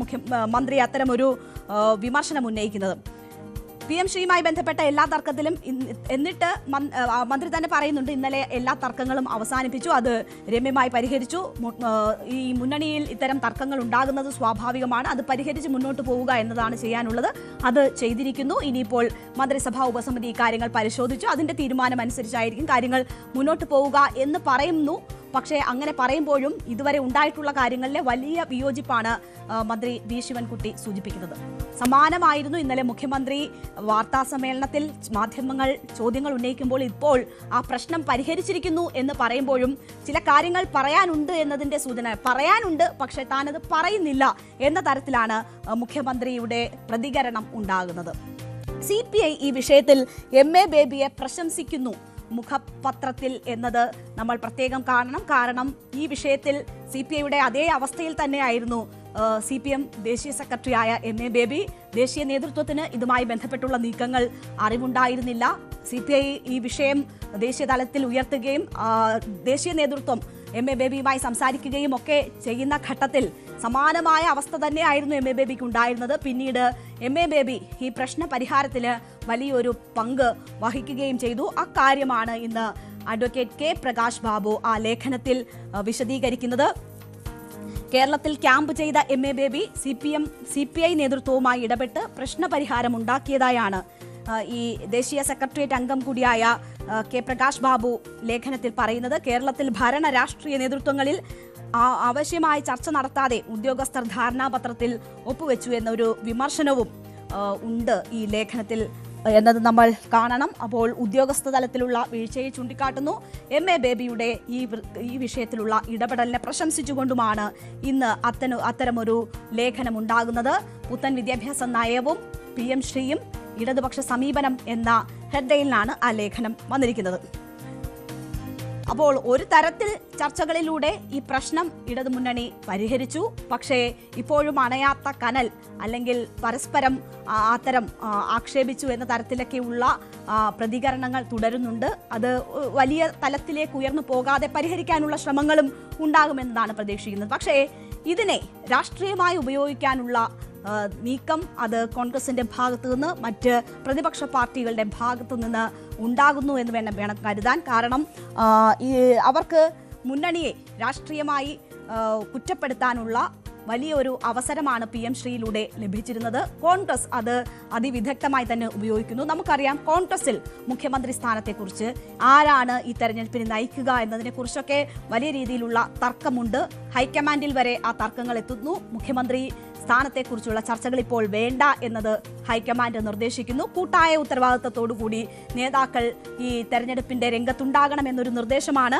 മന്ത്രി അത്തരമൊരു വിമർശനം ഉന്നയിക്കുന്നത്. PM ശ്രീയുമായി ബന്ധപ്പെട്ട എല്ലാ തർക്കത്തിലും എന്നിട്ട് മന്ത്രി തന്നെ പറയുന്നുണ്ട്, ഇന്നലെ എല്ലാ തർക്കങ്ങളും അവസാനിപ്പിച്ചു, അത് രമ്യമായി പരിഹരിച്ചു. ഈ മുന്നണിയിൽ ഇത്തരം തർക്കങ്ങൾ ഉണ്ടാകുന്നത് സ്വാഭാവികമാണ്, അത് പരിഹരിച്ച് മുന്നോട്ട് പോവുക എന്നതാണ് ചെയ്യാനുള്ളത്, അത് ചെയ്തിരിക്കുന്നു. ഇനിയിപ്പോൾ മന്ത്രിസഭാ ഉപസമിതി ഈ കാര്യങ്ങൾ പരിശോധിച്ചു, അതിന്റെ തീരുമാനം അനുസരിച്ചായിരിക്കും കാര്യങ്ങൾ മുന്നോട്ട് പോവുക എന്ന് പറയുന്നു. പക്ഷേ അങ്ങനെ പറയുമ്പോഴും ഇതുവരെ ഉണ്ടായിട്ടുള്ള കാര്യങ്ങളിലെ വലിയ വിയോജിപ്പാണ് മന്ത്രി വി ശിവൻകുട്ടി സൂചിപ്പിക്കുന്നത്. സമാനമായിരുന്നു ഇന്നലെ മുഖ്യമന്ത്രി വാർത്താ സമ്മേളനത്തിൽ മാധ്യമങ്ങൾ ചോദ്യങ്ങൾ ഉന്നയിക്കുമ്പോൾ ഇപ്പോൾ ആ പ്രശ്നം പരിഹരിച്ചിരിക്കുന്നു എന്ന് പറയുമ്പോഴും ചില കാര്യങ്ങൾ പറയാനുണ്ട് എന്നതിന്റെ സൂചന. പറയാനുണ്ട്, പക്ഷേ താനത് പറയുന്നില്ല എന്ന തരത്തിലാണ് മുഖ്യമന്ത്രിയുടെ പ്രതികരണം ഉണ്ടാകുന്നത്. CPI ഈ വിഷയത്തിൽ MA ബേബിയെ പ്രശംസിക്കുന്നു മുഖപത്രത്തിൽ എന്നത് നമ്മൾ പ്രത്യേകം കാണണം. കാരണം ഈ വിഷയത്തിൽ CPIയുടെ അതേ അവസ്ഥയിൽ തന്നെയായിരുന്നു CPM ദേശീയ സെക്രട്ടറിയായ MA ബേബി. ദേശീയ നേതൃത്വത്തിന് ഇതുമായി ബന്ധപ്പെട്ടുള്ള നീക്കങ്ങൾ അറിവുണ്ടായിരുന്നില്ല. CPI ഈ വിഷയം ദേശീയ തലത്തിൽ ഉയർത്തുകയും ദേശീയ നേതൃത്വം MA ബേബിയുമായി സംസാരിക്കുകയും ഒക്കെ ചെയ്യുന്ന ഘട്ടത്തിൽ സമാനമായ അവസ്ഥ തന്നെയായിരുന്നു MA ബേബിക്ക് ഉണ്ടായിരുന്നത്. പിന്നീട് MA ബേബി ഈ പ്രശ്ന പരിഹാരത്തിന് വലിയൊരു പങ്ക് വഹിക്കുകയും ചെയ്തു. അക്കാര്യമാണ് ഇന്ന് അഡ്വക്കേറ്റ് K പ്രകാശ് ബാബു ആ ലേഖനത്തിൽ വിശദീകരിക്കുന്നത്. കേരളത്തിൽ ക്യാമ്പ് ചെയ്ത MA ബേബി CPI നേതൃത്വവുമായി ഇടപെട്ട് പ്രശ്നപരിഹാരം ഉണ്ടാക്കിയതായാണ് ഈ ദേശീയ സെക്രട്ടേറിയറ്റ് അംഗം കൂടിയായ K പ്രകാശ് ബാബു ലേഖനത്തിൽ പറയുന്നത്. കേരളത്തിൽ ഭരണ രാഷ്ട്രീയ നേതൃത്വങ്ങളിൽ ആവശ്യമായ ചർച്ച നടത്താതെ ഉദ്യോഗസ്ഥർ ധാരണാപത്രത്തിൽ ഒപ്പുവെച്ചു എന്നൊരു വിമർശനവും ഉണ്ട് ഈ ലേഖനത്തിൽ എന്നത് നമ്മൾ കാണണം. അപ്പോൾ ഉദ്യോഗസ്ഥ തലത്തിലുള്ള വീഴ്ചയെ ചൂണ്ടിക്കാട്ടുന്നു. MA ബേബിയുടെ ഈ വിഷയത്തിലുള്ള ഇടപെടലിനെ പ്രശംസിച്ചുകൊണ്ടുമാണ് ഇന്ന് അത്തരമൊരു ലേഖനം ഉണ്ടാകുന്നത്. പുത്തൻ വിദ്യാഭ്യാസ നയവും PM ശ്രീയും ഇടതുപക്ഷ സമീപനം എന്ന ഹെഡ്ലൈനിലാണ് ആ ലേഖനം വന്നിരിക്കുന്നത്. അപ്പോൾ ഒരു തരത്തിൽ ചർച്ചകളിലൂടെ ഈ പ്രശ്നം ഇടതുമുന്നണി പരിഹരിച്ചു. പക്ഷേ ഇപ്പോഴും അണയാത്ത കനൽ, അല്ലെങ്കിൽ പരസ്പരം അത്തരം ആക്ഷേപിച്ചു എന്ന തരത്തിലൊക്കെയുള്ള പ്രതികരണങ്ങൾ തുടരുന്നുണ്ട്. അത് വലിയ തലത്തിലേക്ക് ഉയർന്നു പോകാതെ പരിഹരിക്കാനുള്ള ശ്രമങ്ങളും ഉണ്ടാകുമെന്നതാണ് പ്രതീക്ഷിക്കുന്നത്. പക്ഷേ ഇതിനെ രാഷ്ട്രീയമായി ഉപയോഗിക്കാനുള്ള നീക്കം അത് കോൺഗ്രസിന്റെ ഭാഗത്തു നിന്ന് മറ്റ് പ്രതിപക്ഷ പാർട്ടികളുടെ ഭാഗത്തു നിന്ന് ഉണ്ടാകുന്നു എന്ന് വേണം കരുതാൻ. കാരണം അവർക്ക് മുന്നണിയെ രാഷ്ട്രീയമായി കുറ്റപ്പെടുത്താനുള്ള വലിയൊരു അവസരമാണ് PM ശ്രീയിലൂടെ ലഭിച്ചിരുന്നത്. കോൺഗ്രസ് അത് അതിവിദഗ്ധമായി തന്നെ ഉപയോഗിക്കുന്നു. നമുക്കറിയാം കോൺഗ്രസിൽ മുഖ്യമന്ത്രി സ്ഥാനത്തെക്കുറിച്ച് ആരാണ് ഈ തെരഞ്ഞെടുപ്പിനെ നയിക്കുക എന്നതിനെക്കുറിച്ചൊക്കെ വലിയ രീതിയിലുള്ള തർക്കമുണ്ട്. ഹൈക്കമാൻഡിൽ വരെ ആ തർക്കങ്ങൾ എത്തുന്നു. മുഖ്യമന്ത്രി സ്ഥാനത്തെക്കുറിച്ചുള്ള ചർച്ചകൾ ഇപ്പോൾ വേണ്ട എന്നത് ഹൈക്കമാൻഡ് നിർദ്ദേശിക്കുന്നു. കൂട്ടായ ഉത്തരവാദിത്തത്തോടുകൂടി നേതാക്കൾ ഈ തെരഞ്ഞെടുപ്പിന്റെ രംഗത്തുണ്ടാകണമെന്നൊരു നിർദ്ദേശമാണ്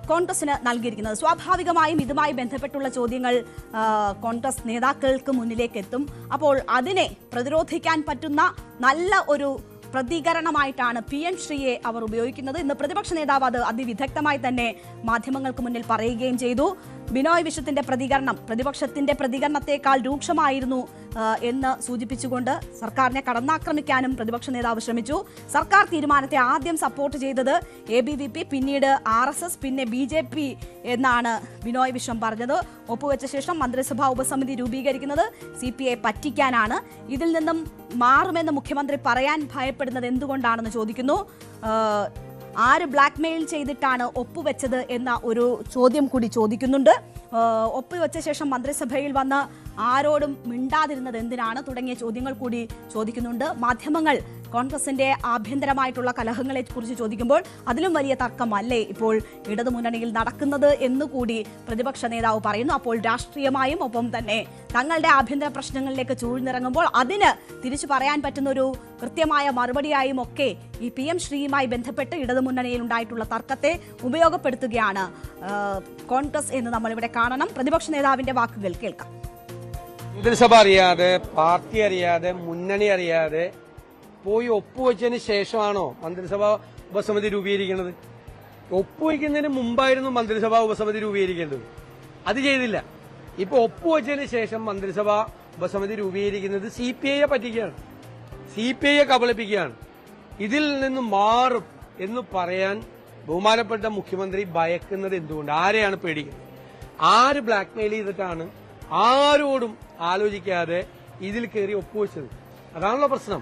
കോൺഗ്രസിന് നൽകിയിരിക്കുന്നത്. സ്വാഭാവികമായും ഇതുമായി ബന്ധപ്പെട്ടുള്ള ചോദ്യങ്ങൾ കോൺഗ്രസ് നേതാക്കൾക്ക് മുന്നിലേക്ക് എത്തും. അപ്പോൾ അതിനെ പ്രതിരോധിക്കാൻ പറ്റുന്ന നല്ല ഒരു പ്രതികരണമായിട്ടാണ് PM ശ്രീയെ അവർ ഉപയോഗിക്കുന്നത്. ഇന്ന് പ്രതിപക്ഷ നേതാവ് അത് അതിവിദഗ്ധമായി തന്നെ മാധ്യമങ്ങൾക്ക് മുന്നിൽ പറയുകയും ചെയ്തു. ബിനോയ് വിശ്വത്തിന്റെ പ്രതികരണം പ്രതിപക്ഷത്തിന്റെ പ്രതികരണത്തെക്കാൾ രൂക്ഷമായിരുന്നു എന്ന് സൂചിപ്പിച്ചുകൊണ്ട് സർക്കാരിനെ കടന്നാക്രമിക്കാനും പ്രതിപക്ഷ നേതാവ് ശ്രമിച്ചു. സർക്കാർ തീരുമാനത്തെ ആദ്യം സപ്പോർട്ട് ചെയ്തത് ABVP, പിന്നീട് RSS, പിന്നെ BJP എന്നാണ് ബിനോയ് വിശ്വം പറഞ്ഞത്. ഒപ്പുവെച്ച ശേഷം മന്ത്രിസഭാ ഉപസമിതി രൂപീകരിക്കുന്നത് CPI പറ്റിക്കാനാണ്. ഇതിൽ നിന്നും മാറുമെന്ന് മുഖ്യമന്ത്രി പറയാൻ ഭയപ്പെടുന്നത് എന്തുകൊണ്ടാണെന്ന് ചോദിക്കുന്നു. ആര് ബ്ലാക്ക് മെയിൽ ചെയ്തിട്ടാണ് ഒപ്പുവെച്ചത് എന്ന ഒരു ചോദ്യം കൂടി ചോദിക്കുന്നുണ്ട്. ഒപ്പുവെച്ച ശേഷം മന്ത്രിസഭയിൽ വന്ന് ആരോടും മിണ്ടാതിരുന്നത് എന്തിനാണ് തുടങ്ങിയ ചോദ്യങ്ങൾ കൂടി ചോദിക്കുന്നുണ്ട്. മാധ്യമങ്ങൾ കോൺഗ്രസിന്റെ ആഭ്യന്തരമായിട്ടുള്ള കലഹങ്ങളെ കുറിച്ച് ചോദിക്കുമ്പോൾ അതിലും വലിയ തർക്കമല്ലേ ഇപ്പോൾ ഇടതുമുന്നണിയിൽ നടക്കുന്നത് എന്നുകൂടി പ്രതിപക്ഷ നേതാവ് പറയുന്നു. അപ്പോൾ രാഷ്ട്രീയമായും ഒപ്പം തന്നെ തങ്ങളുടെ ആഭ്യന്തര പ്രശ്നങ്ങളിലേക്ക് ചൂഴ്ന്നിറങ്ങുമ്പോൾ അതിന് തിരിച്ചു പറയാൻ പറ്റുന്ന ഒരു കൃത്യമായ മറുപടിയായും ഒക്കെ ഈ PM ശ്രീയുമായി ബന്ധപ്പെട്ട് ഇടതുമുന്നണിയിൽ ഉണ്ടായിട്ടുള്ള തർക്കത്തെ ഉപയോഗപ്പെടുത്തുകയാണ് കോൺഗ്രസ് എന്ന് നമ്മളിവിടെ കാണണം. പ്രതിപക്ഷ നേതാവിന്റെ വാക്കുകൾ കേൾക്കാം. മന്ത്രിസഭ അറിയാതെ, പാർട്ടി അറിയാതെ, മുന്നണി അറിയാതെ പോയി ഒപ്പുവെച്ചതിന് ശേഷമാണോ മന്ത്രിസഭാ ഉപസമിതി രൂപീകരിക്കുന്നത്? ഒപ്പുവെക്കുന്നതിന് മുമ്പായിരുന്നു മന്ത്രിസഭാ ഉപസമിതി രൂപീകരിക്കേണ്ടത്. അത് ചെയ്തില്ല. ഇപ്പൊ ഒപ്പുവെച്ചതിന് ശേഷം മന്ത്രിസഭാ ഉപസമിതി രൂപീകരിക്കുന്നത് CPIയെ പറ്റിക്കുകയാണ്, CPIയെ കബളിപ്പിക്കുകയാണ്. ഇതിൽ നിന്ന് മാറും എന്ന് പറയാൻ ബഹുമാനപ്പെട്ട മുഖ്യമന്ത്രി ഭയക്കുന്നത് എന്തുകൊണ്ട്? ആരെയാണ് പേടിക്കുന്നത്? ആര് ബ്ലാക്ക് മെയിൽ ചെയ്തിട്ടാണ് ആരോടും ആലോചിക്കാതെ ഇതിൽ കയറി ഒപ്പുവെച്ചത്? അതാണല്ലോ പ്രശ്നം.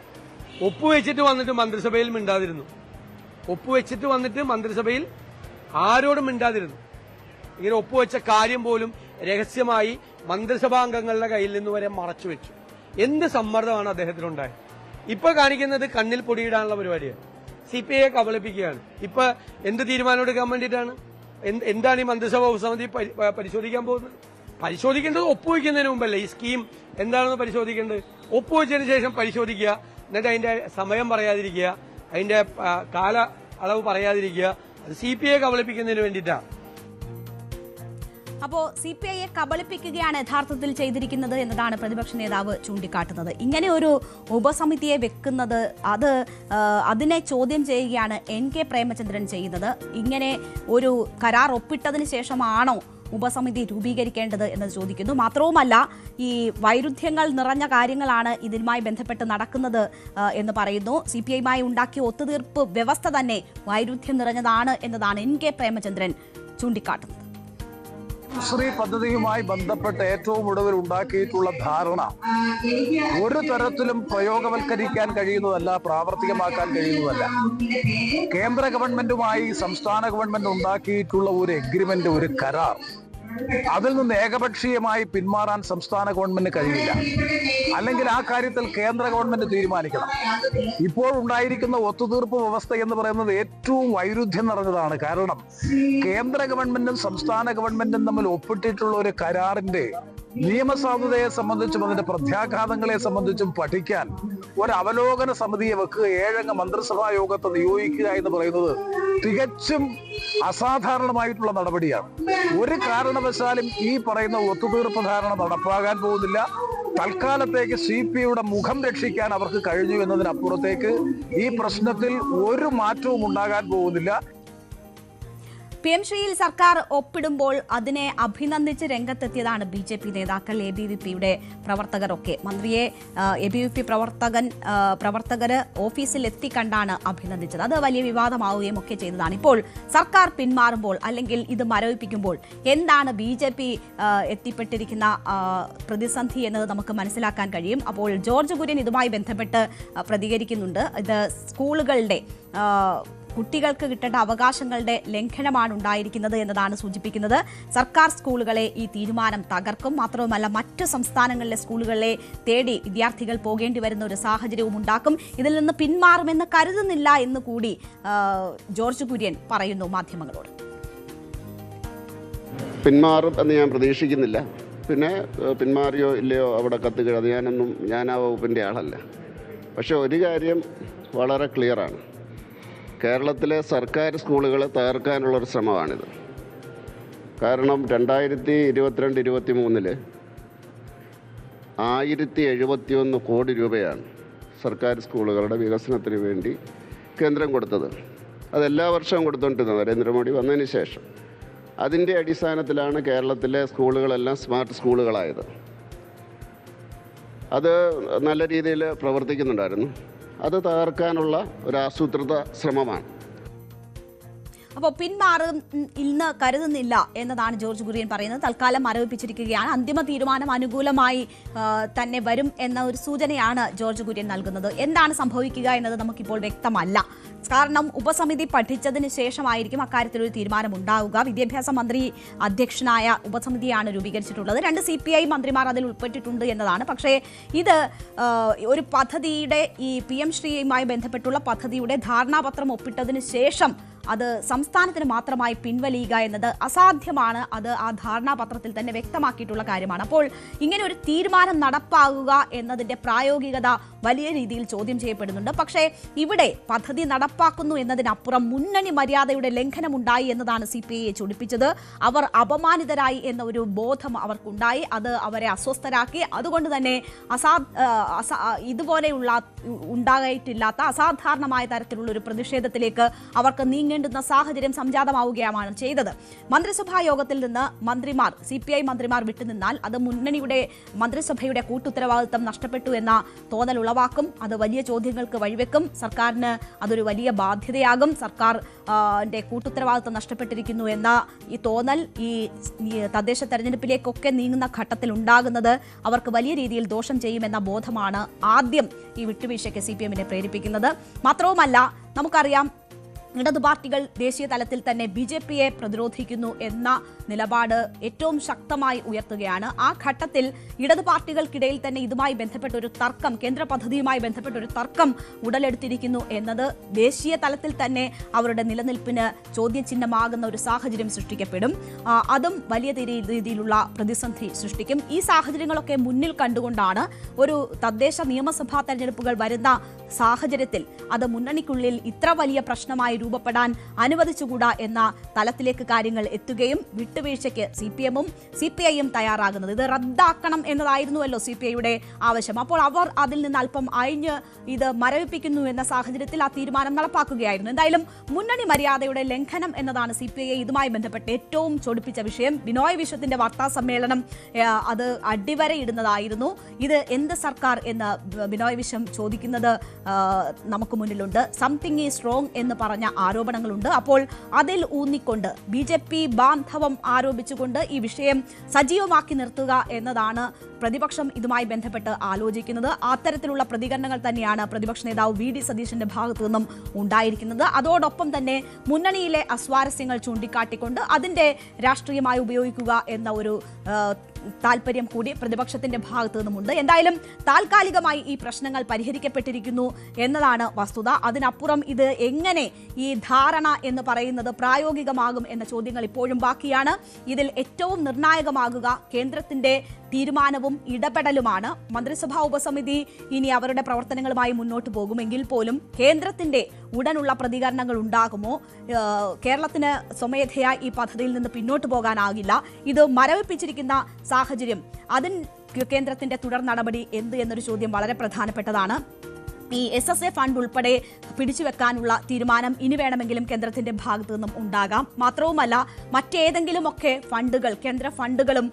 ഒപ്പുവെച്ചിട്ട് വന്നിട്ട് മന്ത്രിസഭയിൽ മിണ്ടാതിരുന്നു. ഒപ്പുവെച്ചിട്ട് വന്നിട്ട് മന്ത്രിസഭയിൽ ആരോടും മിണ്ടാതിരുന്നു. ഇങ്ങനെ ഒപ്പുവെച്ച കാര്യം പോലും രഹസ്യമായി മന്ത്രിസഭാംഗങ്ങളുടെ കയ്യിൽ നിന്ന് വരെ മറച്ചുവെച്ചു. എന്ത് സമ്മർദ്ദമാണ് അദ്ദേഹത്തിനുണ്ടായത്? ഇപ്പൊ കാണിക്കുന്നത് കണ്ണിൽ പൊടിയിടാനുള്ള പരിപാടിയാണ്. CPIയെ കബളിപ്പിക്കുകയാണ്. ഇപ്പൊ എന്ത് തീരുമാനം എടുക്കാൻ വേണ്ടിയിട്ടാണ്? എന്താണ് ഈ മന്ത്രിസഭാ ഉപസമിതി പരിശോധിക്കാൻ പോകുന്നത്? പരിശോധിക്കേണ്ടത് ഒപ്പുവെക്കുന്നതിന് മുമ്പല്ലേ. ഈ സ്കീം എന്താണെന്ന് പരിശോധിക്കേണ്ടത് ഒപ്പുവെച്ചതിന് ശേഷം പരിശോധിക്കുക. എന്നിട്ട് അതിന്റെ സമയം പറയാതിരിക്കുക, അതിന്റെ കാല അളവ് പറയാതിരിക്കുക. അത് CPIയെ കബളിപ്പിക്കുന്നതിന് വേണ്ടിയിട്ടാണ്. അപ്പോൾ CPIയെ കബളിപ്പിക്കുകയാണ് യഥാർത്ഥത്തിൽ ചെയ്തിരിക്കുന്നത് എന്നതാണ് പ്രതിപക്ഷ നേതാവ് ചൂണ്ടിക്കാട്ടുന്നത്. ഇങ്ങനെ ഒരു ഉപസമിതിയെ വെക്കുന്നത് അതിനെ ചോദ്യം ചെയ്യുകയാണ് NK പ്രേമചന്ദ്രൻ ചെയ്യുന്നത്. ഇങ്ങനെ ഒരു കരാർ ഒപ്പിട്ടതിന് ശേഷമാണോ ഉപസമിതി രൂപീകരിക്കേണ്ടത് എന്ന് ചോദിക്കുന്നു. മാത്രവുമല്ല, ഈ വൈരുദ്ധ്യങ്ങൾ നിറഞ്ഞ കാര്യങ്ങളാണ് ഇതിനുമായി ബന്ധപ്പെട്ട് നടക്കുന്നത് എന്ന് പറയുന്നു. CPIയുമായി ഉണ്ടാക്കിയ ഒത്തുതീർപ്പ് വ്യവസ്ഥ തന്നെ വൈരുദ്ധ്യം നിറഞ്ഞതാണ് എന്നതാണ് NK പ്രേമചന്ദ്രൻ ചൂണ്ടിക്കാട്ടുന്നത്. ശ്രീ പദ്ധതിയുമായി ബന്ധപ്പെട്ട് ഏറ്റവും ഒടുവിൽ ഉണ്ടാക്കിയിട്ടുള്ള ധാരണ ഒരു തരത്തിലും പ്രയോഗവൽക്കരിക്കാൻ കഴിയുന്നതല്ല, പ്രാവർത്തികമാക്കാൻ കഴിയുന്നതല്ല. കേന്ദ്ര ഗവൺമെന്റുമായി സംസ്ഥാന ഗവൺമെന്റ് ഉണ്ടാക്കിയിട്ടുള്ള ഒരു എഗ്രിമെന്റ്, ഒരു കരാർ, അതിൽ നിന്ന് ഏകപക്ഷീയമായി പിന്മാറാൻ സംസ്ഥാന ഗവൺമെന്റിന് കഴിയില്ല. അല്ലെങ്കിൽ ആ കാര്യത്തിൽ കേന്ദ്ര ഗവൺമെന്റ് തീരുമാനിക്കണം. ഇപ്പോൾ ഉണ്ടായിരിക്കുന്ന ഒത്തുതീർപ്പ് വ്യവസ്ഥ എന്ന് പറയുന്നത് ഏറ്റവും വൈരുദ്ധ്യം നിറഞ്ഞതാണ്. കാരണം കേന്ദ്ര ഗവൺമെന്റും സംസ്ഥാന ഗവൺമെന്റും തമ്മിൽ ഒപ്പിട്ടിട്ടുള്ള ഒരു കരാറിന്റെ നിയമസാധുതയെ സംബന്ധിച്ചും അതിന്റെ പ്രത്യാഘാതങ്ങളെ സംബന്ധിച്ചും പഠിക്കാൻ ഒരു അവലോകന സമിതിയെ വെക്കുക, 7 അംഗ മന്ത്രിസഭാ യോഗത്തെ നിയോഗിക്കുക എന്ന് പറയുന്നത് തികച്ചും അസാധാരണമായിട്ടുള്ള നടപടിയാണ്. ഒരു കാരണവശാലും ഈ പറയുന്ന ഒത്തുതീർപ്പ് ധാരണ നടപ്പാകാൻ പോകുന്നില്ല. തൽക്കാലത്തേക്ക് CPIയുടെ മുഖം രക്ഷിക്കാൻ അവർക്ക് കഴിഞ്ഞു എന്നതിനപ്പുറത്തേക്ക് ഈ പ്രശ്നത്തിൽ ഒരു മാറ്റവും ഉണ്ടാകാൻ പോകുന്നില്ല. PM ശ്രീയിൽ സർക്കാർ ഒപ്പിടുമ്പോൾ അതിനെ അഭിനന്ദിച്ച് രംഗത്തെത്തിയതാണ് BJP നേതാക്കൾ, ABVP-യുടെ പ്രവർത്തകരൊക്കെ. മന്ത്രിയെ ABVP പ്രവർത്തകര് ഓഫീസിൽ എത്തിക്കണ്ടാണ് അഭിനന്ദിച്ചത്. അത് വലിയ വിവാദമാവുകയും ഒക്കെ ചെയ്തതാണ്. ഇപ്പോൾ സർക്കാർ പിന്മാറുമ്പോൾ അല്ലെങ്കിൽ ഇത് മരവിപ്പിക്കുമ്പോൾ എന്താണ് BJP എത്തിപ്പെട്ടിരിക്കുന്ന പ്രതിസന്ധി എന്നത് നമുക്ക് മനസ്സിലാക്കാൻ കഴിയും. അപ്പോൾ ജോർജ് കുര്യൻ ഇതുമായി ബന്ധപ്പെട്ട് പ്രതികരിക്കുന്നുണ്ട്. ഇത് സ്കൂളുകളുടെ കുട്ടികൾക്ക് കിട്ടേണ്ട അവകാശങ്ങളുടെ ലംഘനമാണ് ഉണ്ടായിരിക്കുന്നത് എന്നതാണ് സൂചിപ്പിക്കുന്നത്. സർക്കാർ സ്കൂളുകളെ ഈ തീരുമാനം തകർക്കും. മാത്രവുമല്ല മറ്റു സംസ്ഥാനങ്ങളിലെ സ്കൂളുകളെ തേടി വിദ്യാർത്ഥികൾ പോകേണ്ടി വരുന്ന ഒരു സാഹചര്യവും ഉണ്ടാക്കും. ഇതിൽ നിന്ന് പിന്മാറുമെന്ന് കരുതുന്നില്ല എന്ന് കൂടി ജോർജ് കുര്യൻ പറയുന്നു മാധ്യമങ്ങളോട്. പിന്മാറും എന്ന് ഞാൻ പ്രതീക്ഷിക്കുന്നില്ല. പിന്നെ പിന്മാറിയോ ഇല്ലയോ അവിടെ കത്തുകഴുത്, ഞാൻ ആ വകുപ്പിൻ്റെ ആളല്ല. പക്ഷെ ഒരു കാര്യം വളരെ ക്ലിയറാണ്, കേരളത്തിലെ സർക്കാർ സ്കൂളുകളെ തകർക്കാനുള്ളൊരു ശ്രമമാണിത്. കാരണം 2022-23 1071 കോടി രൂപയാണ് സർക്കാർ സ്കൂളുകളുടെ വികസനത്തിന് വേണ്ടി കേന്ദ്രം കൊടുത്തത്. അതെല്ലാ വർഷവും കൊടുത്തുകൊണ്ടിരുന്നത് നരേന്ദ്രമോദി വന്നതിന് ശേഷം. അതിൻ്റെ അടിസ്ഥാനത്തിലാണ് കേരളത്തിലെ സ്കൂളുകളെല്ലാം സ്മാർട്ട് സ്കൂളുകളായത്. അത് നല്ല രീതിയിൽ പ്രവർത്തിക്കുന്നുണ്ടായിരുന്നു. അത് തകർക്കാനുള്ള ഒരു ആസൂത്രിത ശ്രമമാണ്. അപ്പോൾ പിന്മാറും ഇന്ന് കരുതുന്നില്ല എന്നതാണ് ജോർജ് കുര്യൻ പറയുന്നത്. തൽക്കാലം മരവിപ്പിച്ചിരിക്കുകയാണ്. അന്തിമ തീരുമാനം അനുകൂലമായി തന്നെ വരും എന്ന ഒരു സൂചനയാണ് ജോർജ് കുര്യൻ നൽകുന്നത്. എന്താണ് സംഭവിക്കുക എന്നത് നമുക്കിപ്പോൾ വ്യക്തമല്ല. കാരണം ഉപസമിതി പഠിച്ചതിന് ശേഷമായിരിക്കും അക്കാര്യത്തിലൊരു തീരുമാനം ഉണ്ടാവുക. വിദ്യാഭ്യാസ മന്ത്രി അധ്യക്ഷനായ ഉപസമിതിയാണ് രൂപീകരിച്ചിട്ടുള്ളത്. 2 CPI മന്ത്രിമാർ അതിൽ ഉൾപ്പെട്ടിട്ടുണ്ട് എന്നതാണ്. പക്ഷേ ഇത് ഒരു പദ്ധതിയുടെ ഈ PM ശ്രീയുമായി ബന്ധപ്പെട്ടുള്ള പദ്ധതിയുടെ ധാരണാപത്രം ഒപ്പിട്ടതിന് ശേഷം അത് സംസ്ഥാനത്തിന് മാത്രമായി പിൻവലിയുക എന്നത് അസാധ്യമാണ്. അത് ആ ധാരണാപത്രത്തിൽ തന്നെ വ്യക്തമാക്കിയിട്ടുള്ള കാര്യമാണ്. അപ്പോൾ ഇങ്ങനെ ഒരു തീരുമാനം നടപ്പാകുക എന്നതിന്റെ പ്രായോഗികത വലിയ രീതിയിൽ ചോദ്യം ചെയ്യപ്പെടുന്നുണ്ട്. പക്ഷേ ഇവിടെ പദ്ധതി നടപ്പാക്കുന്നു എന്നതിനപ്പുറം മുന്നണി മര്യാദയുടെ ലംഘനമുണ്ടായി എന്നതാണ് CPIയെ ചൊടിപ്പിച്ചത്. അവർ അപമാനിതരായി എന്ന ഒരു ബോധം അവർക്കുണ്ടായി. അത് അവരെ അസ്വസ്ഥരാക്കി. അതുകൊണ്ട് തന്നെ ഇതുപോലെയുള്ള ഉണ്ടായിട്ടില്ലാത്ത അസാധാരണമായ തരത്തിലുള്ള ഒരു പ്രതിഷേധത്തിലേക്ക് അവർക്ക് നീങ്ങേണ്ടുന്ന സാഹചര്യം സംജാതമാവുകയാണ് ചെയ്തത്. മന്ത്രിസഭാ യോഗത്തിൽ നിന്ന് മന്ത്രിമാർ CPI മന്ത്രിമാർ വിട്ടുനിന്നാൽ അത് മുന്നണിയുടെ മന്ത്രിസഭയുടെ കൂട്ടുത്തരവാദിത്തം നഷ്ടപ്പെട്ടു എന്ന തോന്നൽ ഉളവാക്കും. അത് വലിയ ചോദ്യങ്ങൾക്ക് വഴിവെക്കും. സർക്കാരിന് അതൊരു വലിയ ബാധ്യതയാകും. സർക്കാരിന്റെ കൂട്ടുത്തരവാദിത്തം നഷ്ടപ്പെട്ടിരിക്കുന്നു എന്ന ഈ തോന്നൽ ഈ തദ്ദേശ തെരഞ്ഞെടുപ്പിലേക്കൊക്കെ നീങ്ങുന്ന ഘട്ടത്തിൽ ഉണ്ടാകുന്നത് അവർക്ക് വലിയ രീതിയിൽ ദോഷം ചെയ്യുമെന്ന ബോധമാണ് ആദ്യം ഈ വിട്ടുവീഴ്ചയ്ക്ക് CPMനെ പ്രേരിപ്പിക്കുന്നത്. മാത്രവുമല്ല നമുക്കറിയാം ഇടതു പാർട്ടികൾ ദേശീയ തലത്തിൽ തന്നെ BJPയെ പ്രതിരോധിക്കുന്നു എന്ന നിലപാട് ഏറ്റവും ശക്തമായി ഉയർത്തുകയാണ്. ആ ഘട്ടത്തിൽ ഇടതു പാർട്ടികൾക്കിടയിൽ തന്നെ ഇതുമായി ബന്ധപ്പെട്ട ഒരു തർക്കം, കേന്ദ്ര പദ്ധതിയുമായി ബന്ധപ്പെട്ട ഒരു തർക്കം ഉടലെടുത്തിരിക്കുന്നു എന്നത് ദേശീയ തലത്തിൽ തന്നെ അവരുടെ നിലനിൽപ്പിന് ചോദ്യചിഹ്നമാകുന്ന ഒരു സാഹചര്യം സൃഷ്ടിക്കപ്പെടും. അതും വലിയ രീതിയിലുള്ള പ്രതിസന്ധി സൃഷ്ടിക്കും. ഈ സാഹചര്യങ്ങളൊക്കെ മുന്നിൽ കണ്ടുകൊണ്ടാണ് ഒരു തദ്ദേശ നിയമസഭാ തെരഞ്ഞെടുപ്പുകൾ വരുന്ന സാഹചര്യത്തിൽ അത് മുന്നണിക്കുള്ളിൽ ഇത്ര വലിയ പ്രശ്നമായി രൂപപ്പെടാൻ അനുവദിച്ചുകൂടാ എന്ന തലത്തിലേക്ക് കാര്യങ്ങൾ എത്തുകയും വിട്ടുവീഴ്ചയ്ക്ക് CPMഉം CPIയും തയ്യാറാകുന്നത്. ഇത് റദ്ദാക്കണം എന്നതായിരുന്നുവല്ലോ CPIയുടെ ആവശ്യം. അപ്പോൾ അവർ അതിൽ നിന്ന് അല്പം അഴിഞ്ഞ് ഇത് മരവിപ്പിക്കുന്നു എന്ന സാഹചര്യത്തിൽ ആ തീരുമാനം നടപ്പാക്കുകയായിരുന്നു. എന്തായാലും മുന്നണി മര്യാദയുടെ ലംഘനം എന്നതാണ് CPI ഇതുമായി ബന്ധപ്പെട്ട് ഏറ്റവും ചൊടിപ്പിച്ച വിഷയം. ബിനോയ് വിശ്വത്തിന്റെ വാർത്താ സമ്മേളനം അത് അടിവരയിടുന്നതായിരുന്നു. ഇത് എന്ത് സർക്കാർ എന്ന് ബിനോയ് വിശ്വം ചോദിക്കുന്നത് നമുക്ക് മുന്നിലുണ്ട്. സംതിങ് ഈസ് റോങ് എന്ന് പറഞ്ഞ ആരോപണങ്ങളുണ്ട്. അപ്പോൾ അതിൽ ഊന്നിക്കൊണ്ട് BJP ബാന്ധവം ആരോപിച്ചുകൊണ്ട് ഈ വിഷയം സജീവമാക്കി നിർത്തുക എന്നതാണ് പ്രതിപക്ഷം ഇതുമായി ബന്ധപ്പെട്ട് ആലോചിക്കുന്നത്. അത്തരത്തിലുള്ള പ്രതികരണങ്ങൾ തന്നെയാണ് പ്രതിപക്ഷ നേതാവ് VD സതീശന്റെ ഭാഗത്തു നിന്നും ഉണ്ടായിരിക്കുന്നത്. അതോടൊപ്പം തന്നെ മുന്നണിയിലെ അസ്വാരസ്യങ്ങൾ ചൂണ്ടിക്കാട്ടിക്കൊണ്ട് അതിന്റെ രാഷ്ട്രീയമായി ഉപയോഗിക്കുക എന്ന ഒരു താല്പര്യം കൂടി പ്രതിപക്ഷത്തിന്റെ ഭാഗത്തു നിന്നുമുണ്ട്. എന്തായാലും താൽക്കാലികമായി ഈ പ്രശ്നങ്ങൾ പരിഹരിക്കപ്പെട്ടിരിക്കുന്നു എന്നതാണ് വസ്തുത. അതിനപ്പുറം ഇത് എങ്ങനെ ഈ ധാരണ എന്ന് പറയുന്നത് പ്രായോഗികമാകും എന്ന ചോദ്യങ്ങൾ ഇപ്പോഴും ബാക്കിയാണ്. ഇതിൽ ഏറ്റവും നിർണായകമാകുക കേന്ദ്രത്തിന്റെ തീരുമാനവും ഇടപെടലുമാണ്. മന്ത്രിസഭാ ഉപസമിതി ഇനി അവരുടെ പ്രവർത്തനങ്ങളുമായി മുന്നോട്ട് പോകുമെങ്കിൽ പോലും കേന്ദ്രത്തിന്റെ ഉടനുള്ള പ്രതികരണങ്ങൾ ഉണ്ടാകുമോ? കേരളത്തിന് സ്വമേധയാ ഈ പദ്ധതിയിൽ നിന്ന് പിന്നോട്ട് പോകാനാകില്ല. ഇത് മരവിപ്പിച്ചിരിക്കുന്ന സാഹചര്യം, അതിന് കേന്ദ്രത്തിന്റെ തുടർ നടപടി എന്ത് എന്നൊരു ചോദ്യം വളരെ പ്രധാനപ്പെട്ടതാണ്. ഈ SSA ഫണ്ട് ഉൾപ്പെടെ പിടിച്ചുവെക്കാനുള്ള തീരുമാനം ഇനി വേണമെങ്കിലും കേന്ദ്രത്തിന്റെ ഭാഗത്തു നിന്നും ഉണ്ടാകാം. മാത്രവുമല്ല മറ്റേതെങ്കിലുമൊക്കെ ഫണ്ടുകൾ, കേന്ദ്ര ഫണ്ടുകളും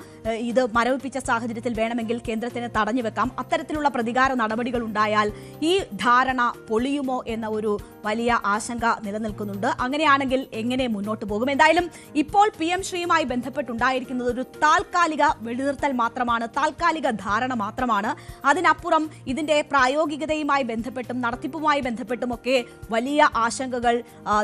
ഇത് മരവിപ്പിച്ച സാഹചര്യത്തിൽ വേണമെങ്കിൽ കേന്ദ്രത്തിന് തടഞ്ഞുവെക്കാം. അത്തരത്തിലുള്ള പ്രതികാര നടപടികൾ ഉണ്ടായാൽ ഈ ധാരണ പൊളിയുമോ എന്ന ഒരു വലിയ ആശങ്ക നിലനിൽക്കുന്നുണ്ട്. അങ്ങനെയാണെങ്കിൽ എങ്ങനെ മുന്നോട്ട് പോകും? എന്തായാലും ഇപ്പോൾ PM ശ്രീയുമായി ബന്ധപ്പെട്ടുണ്ടായിരിക്കുന്നത് ഒരു താൽക്കാലിക വെടിനിർത്തൽ മാത്രമാണ്, താൽക്കാലിക ധാരണ മാത്രമാണ്. അതിനപ്പുറം ഇതിന്റെ പ്രായോഗികതയുമായി ബന്ധപ്പെട്ടും നടത്തിപ്പുമായി ബന്ധപ്പെട്ടുമൊക്കെ വലിയ ആശങ്കകൾ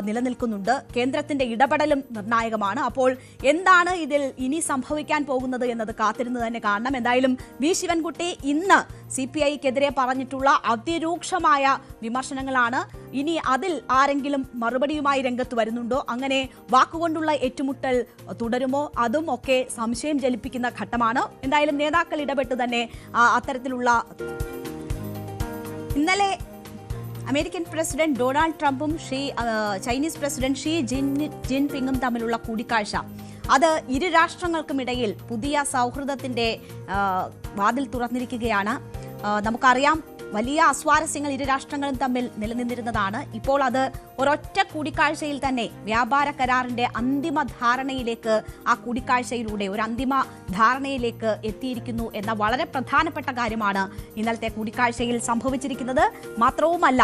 നിലനിൽക്കുന്നുണ്ട്. കേന്ദ്രത്തിന്റെ ഇടപെടലും നിർണായകമാണ്. അപ്പോൾ എന്താണ് ഇതിൽ ഇനി സംഭവിക്കാൻ പോകുന്നത് എന്നത് കാത്തിരുന്ന് തന്നെ കാണണം. എന്തായാലും വി ശിവൻകുട്ടി ഇന്ന് CPIക്കെതിരെ പറഞ്ഞിട്ടുള്ള അതിരൂക്ഷമായ വിമർശനങ്ങളാണ്. ഇനി അതിൽ ആരെങ്കിലും മറുപടിയുമായി രംഗത്ത് വരുന്നുണ്ടോ, അങ്ങനെ വാക്കുകൊണ്ടുള്ള ഏറ്റുമുട്ടൽ തുടരുമോ, അതും ഒക്കെ സംശയം ജനിപ്പിക്കുന്ന ഘട്ടമാണ്. എന്തായാലും നേതാക്കൾ ഇടപെട്ട് തന്നെ അത്തരത്തിലുള്ള ഇന്നലെ അമേരിക്കൻ പ്രസിഡന്റ് ഡൊണാൾഡ് ട്രംപും ചൈനീസ് പ്രസിഡന്റ് ഷീ ജിൻപിങ്ങും തമ്മിലുള്ള കൂടിക്കാഴ്ച അത് ഇരു രാഷ്ട്രങ്ങൾക്കുമിടയിൽ പുതിയ സൗഹൃദത്തിന്റെ വാതിൽ തുറന്നിരിക്കുകയാണ്. നമുക്കറിയാം വലിയ അസ്വാരസ്യങ്ങൾ ഇരു രാഷ്ട്രങ്ങളും തമ്മിൽ നിലനിന്നിരുന്നതാണ്. ഇപ്പോൾ അത് ഒരൊറ്റ കൂടിക്കാഴ്ചയിൽ തന്നെ വ്യാപാര കരാറിന്റെ അന്തിമ ധാരണയിലേക്ക്, ആ കൂടിക്കാഴ്ചയിലൂടെ ഒരു അന്തിമ ധാരണയിലേക്ക് എത്തിയിരിക്കുന്നു എന്ന വളരെ പ്രധാനപ്പെട്ട കാര്യമാണ് ഇന്നലത്തെ കൂടിക്കാഴ്ചയിൽ സംഭവിച്ചിരിക്കുന്നത്. മാത്രവുമല്ല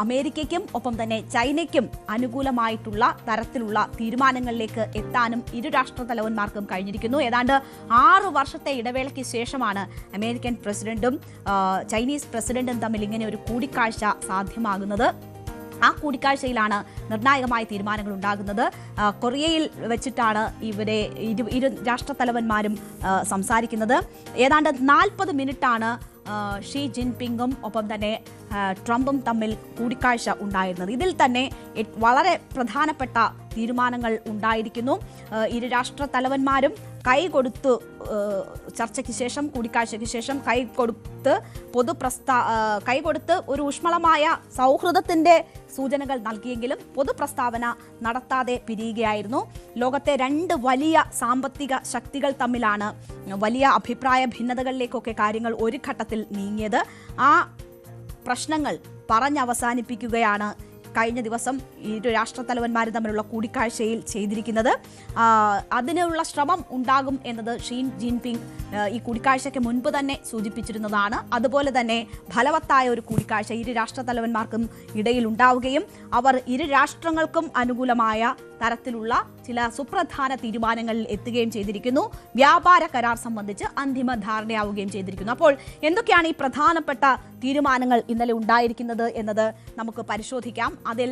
അമേരിക്കയ്ക്കും ഒപ്പം തന്നെ ചൈനയ്ക്കും അനുകൂലമായിട്ടുള്ള തരത്തിലുള്ള തീരുമാനങ്ങളിലേക്ക് എത്താനും ഇരു രാഷ്ട്ര തലവന്മാർക്കും കഴിഞ്ഞിരിക്കുന്നു. ഏതാണ്ട് 6 വർഷത്തെ ഇടവേളയ്ക്ക് ശേഷമാണ് അമേരിക്കൻ പ്രസിഡന്റും ചൈനീസ് പ്രസിഡന്റും തമ്മിൽ ഇങ്ങനെ ഒരു കൂടിക്കാഴ്ച സാധ്യമാകുന്നത്. ആ കൂടിക്കാഴ്ചയിലാണ് നിർണായകമായ തീരുമാനങ്ങൾ ഉണ്ടാകുന്നത്. കൊറിയയിൽ വെച്ചിട്ടാണ് ഇരു രാഷ്ട്ര തലവന്മാരും സംസാരിക്കുന്നത്. ഏതാണ്ട് 40 മിനിറ്റാണ് ഷീ ജിൻപിങ്ങും ഒപ്പം തന്നെ ട്രംപും തമ്മിൽ കൂടിക്കാഴ്ച ഉണ്ടായിരുന്നത്. ഇതിൽ തന്നെ വളരെ പ്രധാനപ്പെട്ട തീരുമാനങ്ങൾ ഉണ്ടായിരിക്കുന്നു. ഇരു രാഷ്ട്ര തലവന്മാരും കൈകൊടുത്തു ചർച്ചയ്ക്ക് ശേഷം, കൂടിക്കാഴ്ചയ്ക്ക് ശേഷം കൈകൊടുത്ത് ഒരു ഊഷ്മളമായ സൗഹൃദത്തിന്റെ സൂചനകൾ നൽകിയെങ്കിലും പൊതുപ്രസ്താവന നടത്താതെ പിരിയുകയായിരുന്നു. ലോകത്തെ 2 വലിയ സാമ്പത്തിക ശക്തികൾ തമ്മിലാണ് വലിയ അഭിപ്രായ ഭിന്നതകളിലേക്കൊക്കെ കാര്യങ്ങൾ ഒരു ഘട്ടത്തിൽ നീങ്ങിയത്. ആ പ്രശ്നങ്ങൾ പറഞ്ഞവസാനിപ്പിക്കുകയാണ് കഴിഞ്ഞ ദിവസം ഇരു രാഷ്ട്ര തലവന്മാരും തമ്മിലുള്ള കൂടിക്കാഴ്ചയിൽ ചെയ്തിരിക്കുന്നത്. അതിനുള്ള ശ്രമം ഉണ്ടാകും എന്നത് ഷീ ജിൻപിങ് ഈ കൂടിക്കാഴ്ചയ്ക്ക് മുൻപ് തന്നെ സൂചിപ്പിച്ചിരുന്നതാണ്. അതുപോലെ തന്നെ ഫലവത്തായ ഒരു കൂടിക്കാഴ്ച ഇരു രാഷ്ട്ര തലവന്മാർക്കും ഇടയിൽ ഉണ്ടാവുകയും അവർ ഇരു രാഷ്ട്രങ്ങൾക്കും അനുകൂലമായ തരത്തിലുള്ള ചില സുപ്രധാന തീരുമാനങ്ങളിൽ എത്തുകയും ചെയ്തിരിക്കുന്നു. വ്യാപാര കരാർ സംബന്ധിച്ച് അന്തിമ ധാരണയാവുകയും ചെയ്തിരിക്കുന്നു. അപ്പോൾ എന്തൊക്കെയാണ് ഈ പ്രധാനപ്പെട്ട തീരുമാനങ്ങൾ ഇന്നലെ ഉണ്ടായിരിക്കുന്നത് എന്നത് നമുക്ക് പരിശോധിക്കാം. അതിൽ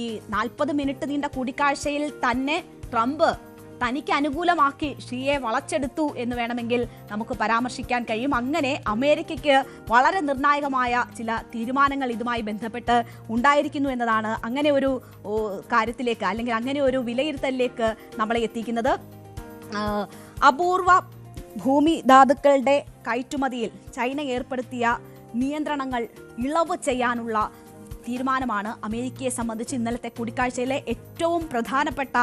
ഈ 40 മിനിറ്റ് നീണ്ട കൂടിക്കാഴ്ചയിൽ തന്നെ ട്രംപ് തനിക്ക് അനുകൂലമാക്കി ഷീയെ വളച്ചെടുത്തു എന്ന് വേണമെങ്കിൽ നമുക്ക് പരാമർശിക്കാൻ കഴിയും. അങ്ങനെ അമേരിക്കയ്ക്ക് വളരെ നിർണായകമായ ചില തീരുമാനങ്ങൾ ഇതുമായി ബന്ധപ്പെട്ട് ഉണ്ടായിരിക്കുന്നു എന്നതാണ് അങ്ങനെ ഒരു കാര്യത്തിലേക്ക്, അല്ലെങ്കിൽ അങ്ങനെ ഒരു വിലയിരുത്തലിലേക്ക് നമ്മളെ എത്തിക്കുന്നത്. അപൂർവ ഭൂമിധാതുക്കളുടെ കയറ്റുമതിയിൽ ചൈന ഏർപ്പെടുത്തിയ നിയന്ത്രണങ്ങൾ ഇളവ് ചെയ്യാനുള്ള തീരുമാനമാണ് അമേരിക്കയെ സംബന്ധിച്ച് ഇന്നലത്തെ കൂടിക്കാഴ്ചയിലെ ഏറ്റവും പ്രധാനപ്പെട്ട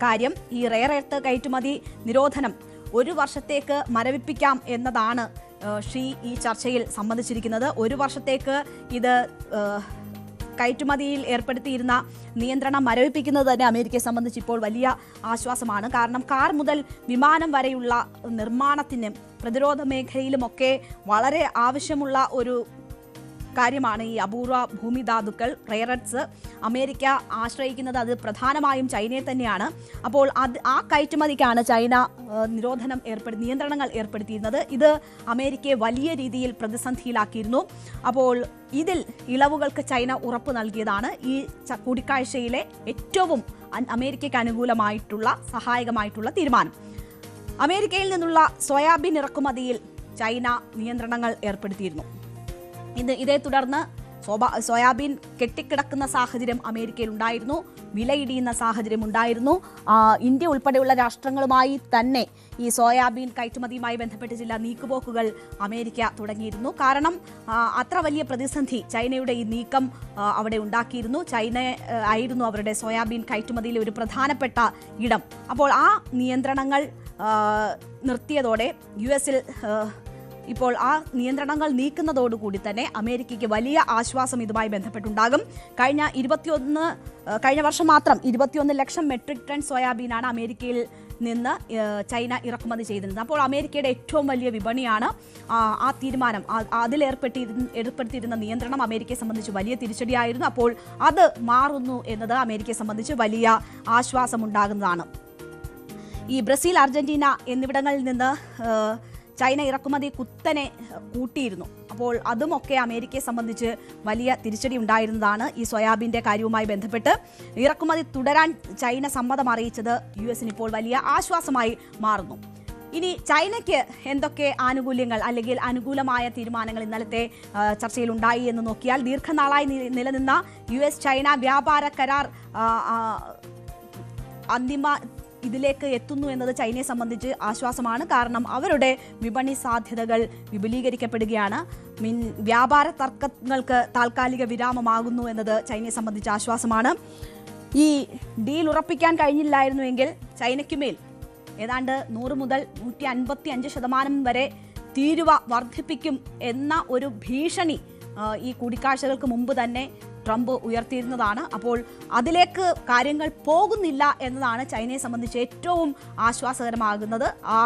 കാര്യം. ഈ റെയർ എർത്ത് കയറ്റുമതി നിരോധനം 1 വർഷത്തേക്ക് മരവിപ്പിക്കാം എന്നതാണ് ഷീ ഈ ചർച്ചയിൽ സംബന്ധിച്ചിരിക്കുന്നത്. 1 വർഷത്തേക്ക് ഇത് കയറ്റുമതിയിൽ ഏർപ്പെടുത്തിയിരുന്ന നിയന്ത്രണം മരവിപ്പിക്കുന്നത് തന്നെ അമേരിക്കയെ സംബന്ധിച്ച് ഇപ്പോൾ വലിയ ആശ്വാസമാണ്. കാരണം കാർ മുതൽ വിമാനം വരെയുള്ള നിർമ്മാണത്തിനും പ്രതിരോധ മേഖലയിലുമൊക്കെ വളരെ ആവശ്യമുള്ള ഒരു കാര്യമാണ് ഈ അപൂർവ ഭൂമിധാതുക്കൾ, റെയർ എർത്ത്സ്. അമേരിക്ക ആശ്രയിക്കുന്നത് അത് പ്രധാനമായും ചൈനയെ തന്നെയാണ്. അപ്പോൾ ആ കയറ്റുമതിക്കാണ് ചൈന നിയന്ത്രണങ്ങൾ ഏർപ്പെടുത്തിയിരുന്നത്. ഇത് അമേരിക്കയെ വലിയ രീതിയിൽ പ്രതിസന്ധിയിലാക്കിയിരുന്നു. അപ്പോൾ ഇതിൽ ഇളവുകൾക്ക് ചൈന ഉറപ്പ് നൽകിയതാണ് ഈ കൂടിക്കാഴ്ചയിലെ ഏറ്റവും അമേരിക്കയ്ക്ക് അനുകൂലമായിട്ടുള്ള സഹായകമായിട്ടുള്ള തീരുമാനം. അമേരിക്കയിൽ നിന്നുള്ള സോയാബീൻ ഇറക്കുമതിയിൽ ചൈന നിയന്ത്രണങ്ങൾ ഏർപ്പെടുത്തിയിരുന്നു. ഇതേ തുടർന്ന് സോയാബീൻ കെട്ടിക്കിടക്കുന്ന സാഹചര്യം അമേരിക്കയിൽ ഉണ്ടായിരുന്നു. വിലയിടിയുന്ന സാഹചര്യം ഉണ്ടായിരുന്നു. ഇന്ത്യ ഉൾപ്പെടെയുള്ള രാഷ്ട്രങ്ങളുമായി തന്നെ ഈ സോയാബീൻ കയറ്റുമതിയുമായി ബന്ധപ്പെട്ട് ചില നീക്കുപോക്കുകൾ അമേരിക്ക തുടങ്ങിയിരുന്നു. കാരണം അത്ര വലിയ പ്രതിസന്ധി ചൈനയുടെ ഈ നീക്കം അവിടെ ഉണ്ടാക്കിയിരുന്നു. ചൈന ആയിരുന്നു അവരുടെ സോയാബീൻ കയറ്റുമതിയിലെ ഒരു പ്രധാനപ്പെട്ട ഇടം. അപ്പോൾ ആ നിയന്ത്രണങ്ങൾ നിർത്തിയതോടെ US ഇപ്പോൾ ആ നിയന്ത്രണങ്ങൾ നീക്കുന്നതോടുകൂടി തന്നെ അമേരിക്കയ്ക്ക് വലിയ ആശ്വാസം ഇതുമായി ബന്ധപ്പെട്ടുണ്ടാകും. കഴിഞ്ഞ വർഷം മാത്രം 21 ലക്ഷം മെട്രിക് ടൺ സോയാബീനാണ് അമേരിക്കയിൽ നിന്ന് ചൈന ഇറക്കുമതി ചെയ്തിരുന്നത്. അപ്പോൾ അമേരിക്കയുടെ ഏറ്റവും വലിയ വിപണിയാണ്. ആ തീരുമാനം, ഏർപ്പെടുത്തിയിരുന്ന നിയന്ത്രണം അമേരിക്കയെ സംബന്ധിച്ച് വലിയ തിരിച്ചടിയായിരുന്നു. അപ്പോൾ അത് മാറുന്നു എന്നത് അമേരിക്കയെ സംബന്ധിച്ച് വലിയ ആശ്വാസമുണ്ടാകുന്നതാണ്. ഈ ബ്രസീൽ, അർജന്റീന എന്നിവിടങ്ങളിൽ നിന്ന് ചൈന ഇറക്കുമതി കുത്തനെ കൂട്ടിയിരുന്നു. അപ്പോൾ അതുമൊക്കെ അമേരിക്കയെ സംബന്ധിച്ച് വലിയ തിരിച്ചടി ഉണ്ടായിരുന്നതാണ്. ഈ സോയാബീൻ്റെ കാര്യവുമായി ബന്ധപ്പെട്ട് ഇറക്കുമതി തുടരാൻ ചൈന സമ്മതം അറിയിച്ചത് US-ന് ഇപ്പോൾ വലിയ ആശ്വാസമായി മാറുന്നു. ഇനി ചൈനയ്ക്ക് എന്തൊക്കെ ആനുകൂല്യങ്ങൾ അല്ലെങ്കിൽ അനുകൂലമായ തീരുമാനങ്ങൾ ഇന്നലത്തെ ചർച്ചയിൽ ഉണ്ടായി എന്ന് നോക്കിയാൽ, ദീർഘനാളായി നിലനിന്ന US-ചൈന വ്യാപാര കരാർ അന്തിമ ഇതിലേക്ക് എത്തുന്നു എന്നത് ചൈനയെ സംബന്ധിച്ച് ആശ്വാസമാണ്. കാരണം അവരുടെ വിപണി സാധ്യതകൾ വിപുലീകരിക്കപ്പെടുകയാണ്. വ്യാപാര തർക്കങ്ങൾക്ക് താൽക്കാലിക വിരാമമാകുന്നു എന്നത് ചൈനയെ സംബന്ധിച്ച് ആശ്വാസമാണ്. ഈ ഡീൽ ഉറപ്പിക്കാൻ കഴിഞ്ഞില്ലായിരുന്നുവെങ്കിൽ ചൈനയ്ക്കുമേൽ ഏതാണ്ട് 100 മുതൽ 155% വരെ തീരുവ വർദ്ധിപ്പിക്കും എന്ന ഒരു ഭീഷണി ഈ കൂടിക്കാഴ്ചകൾക്ക് മുമ്പ് തന്നെ ട്രംപ് ഉയർത്തിയിരുന്നതാണ്. അപ്പോൾ അതിലേക്ക് കാര്യങ്ങൾ പോകുന്നില്ല എന്നതാണ് ചൈനയെ സംബന്ധിച്ച് ഏറ്റവും ആശ്വാസകരമാകുന്നത്. ആ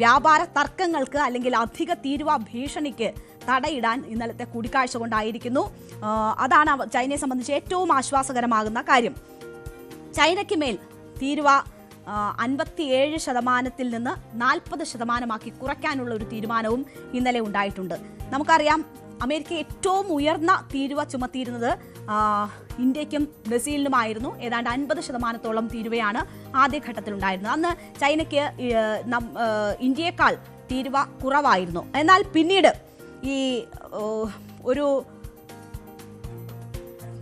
വ്യാപാര തർക്കങ്ങൾക്ക് അല്ലെങ്കിൽ അധിക തീരുവ ഭീഷണിക്ക് തടയിടാൻ ഇന്നലത്തെ കൂടിക്കാഴ്ച കൊണ്ടായിരിക്കുന്നു. അതാണ് ചൈനയെ സംബന്ധിച്ച് ഏറ്റവും ആശ്വാസകരമാകുന്ന കാര്യം. ചൈനയ്ക്ക് മേൽ തീരുവ 57% നിന്ന് 40% കുറയ്ക്കാനുള്ള ഒരു തീരുമാനവും ഇന്നലെ ഉണ്ടായിട്ടുണ്ട്. നമുക്കറിയാം, അമേരിക്ക ഏറ്റവും ഉയർന്ന തീരുവ ചുമത്തിയിരുന്നത് ഇന്ത്യക്കും ബ്രസീലിനുമായിരുന്നു. ഏതാണ്ട് 50% തീരുവയാണ് ആദ്യഘട്ടത്തിൽ ഉണ്ടായിരുന്നത്. അന്ന് ചൈനയ്ക്ക് ഇന്ത്യയേക്കാൾ തീരുവ കുറവായിരുന്നു. എന്നാൽ പിന്നീട് ഈ ഒരു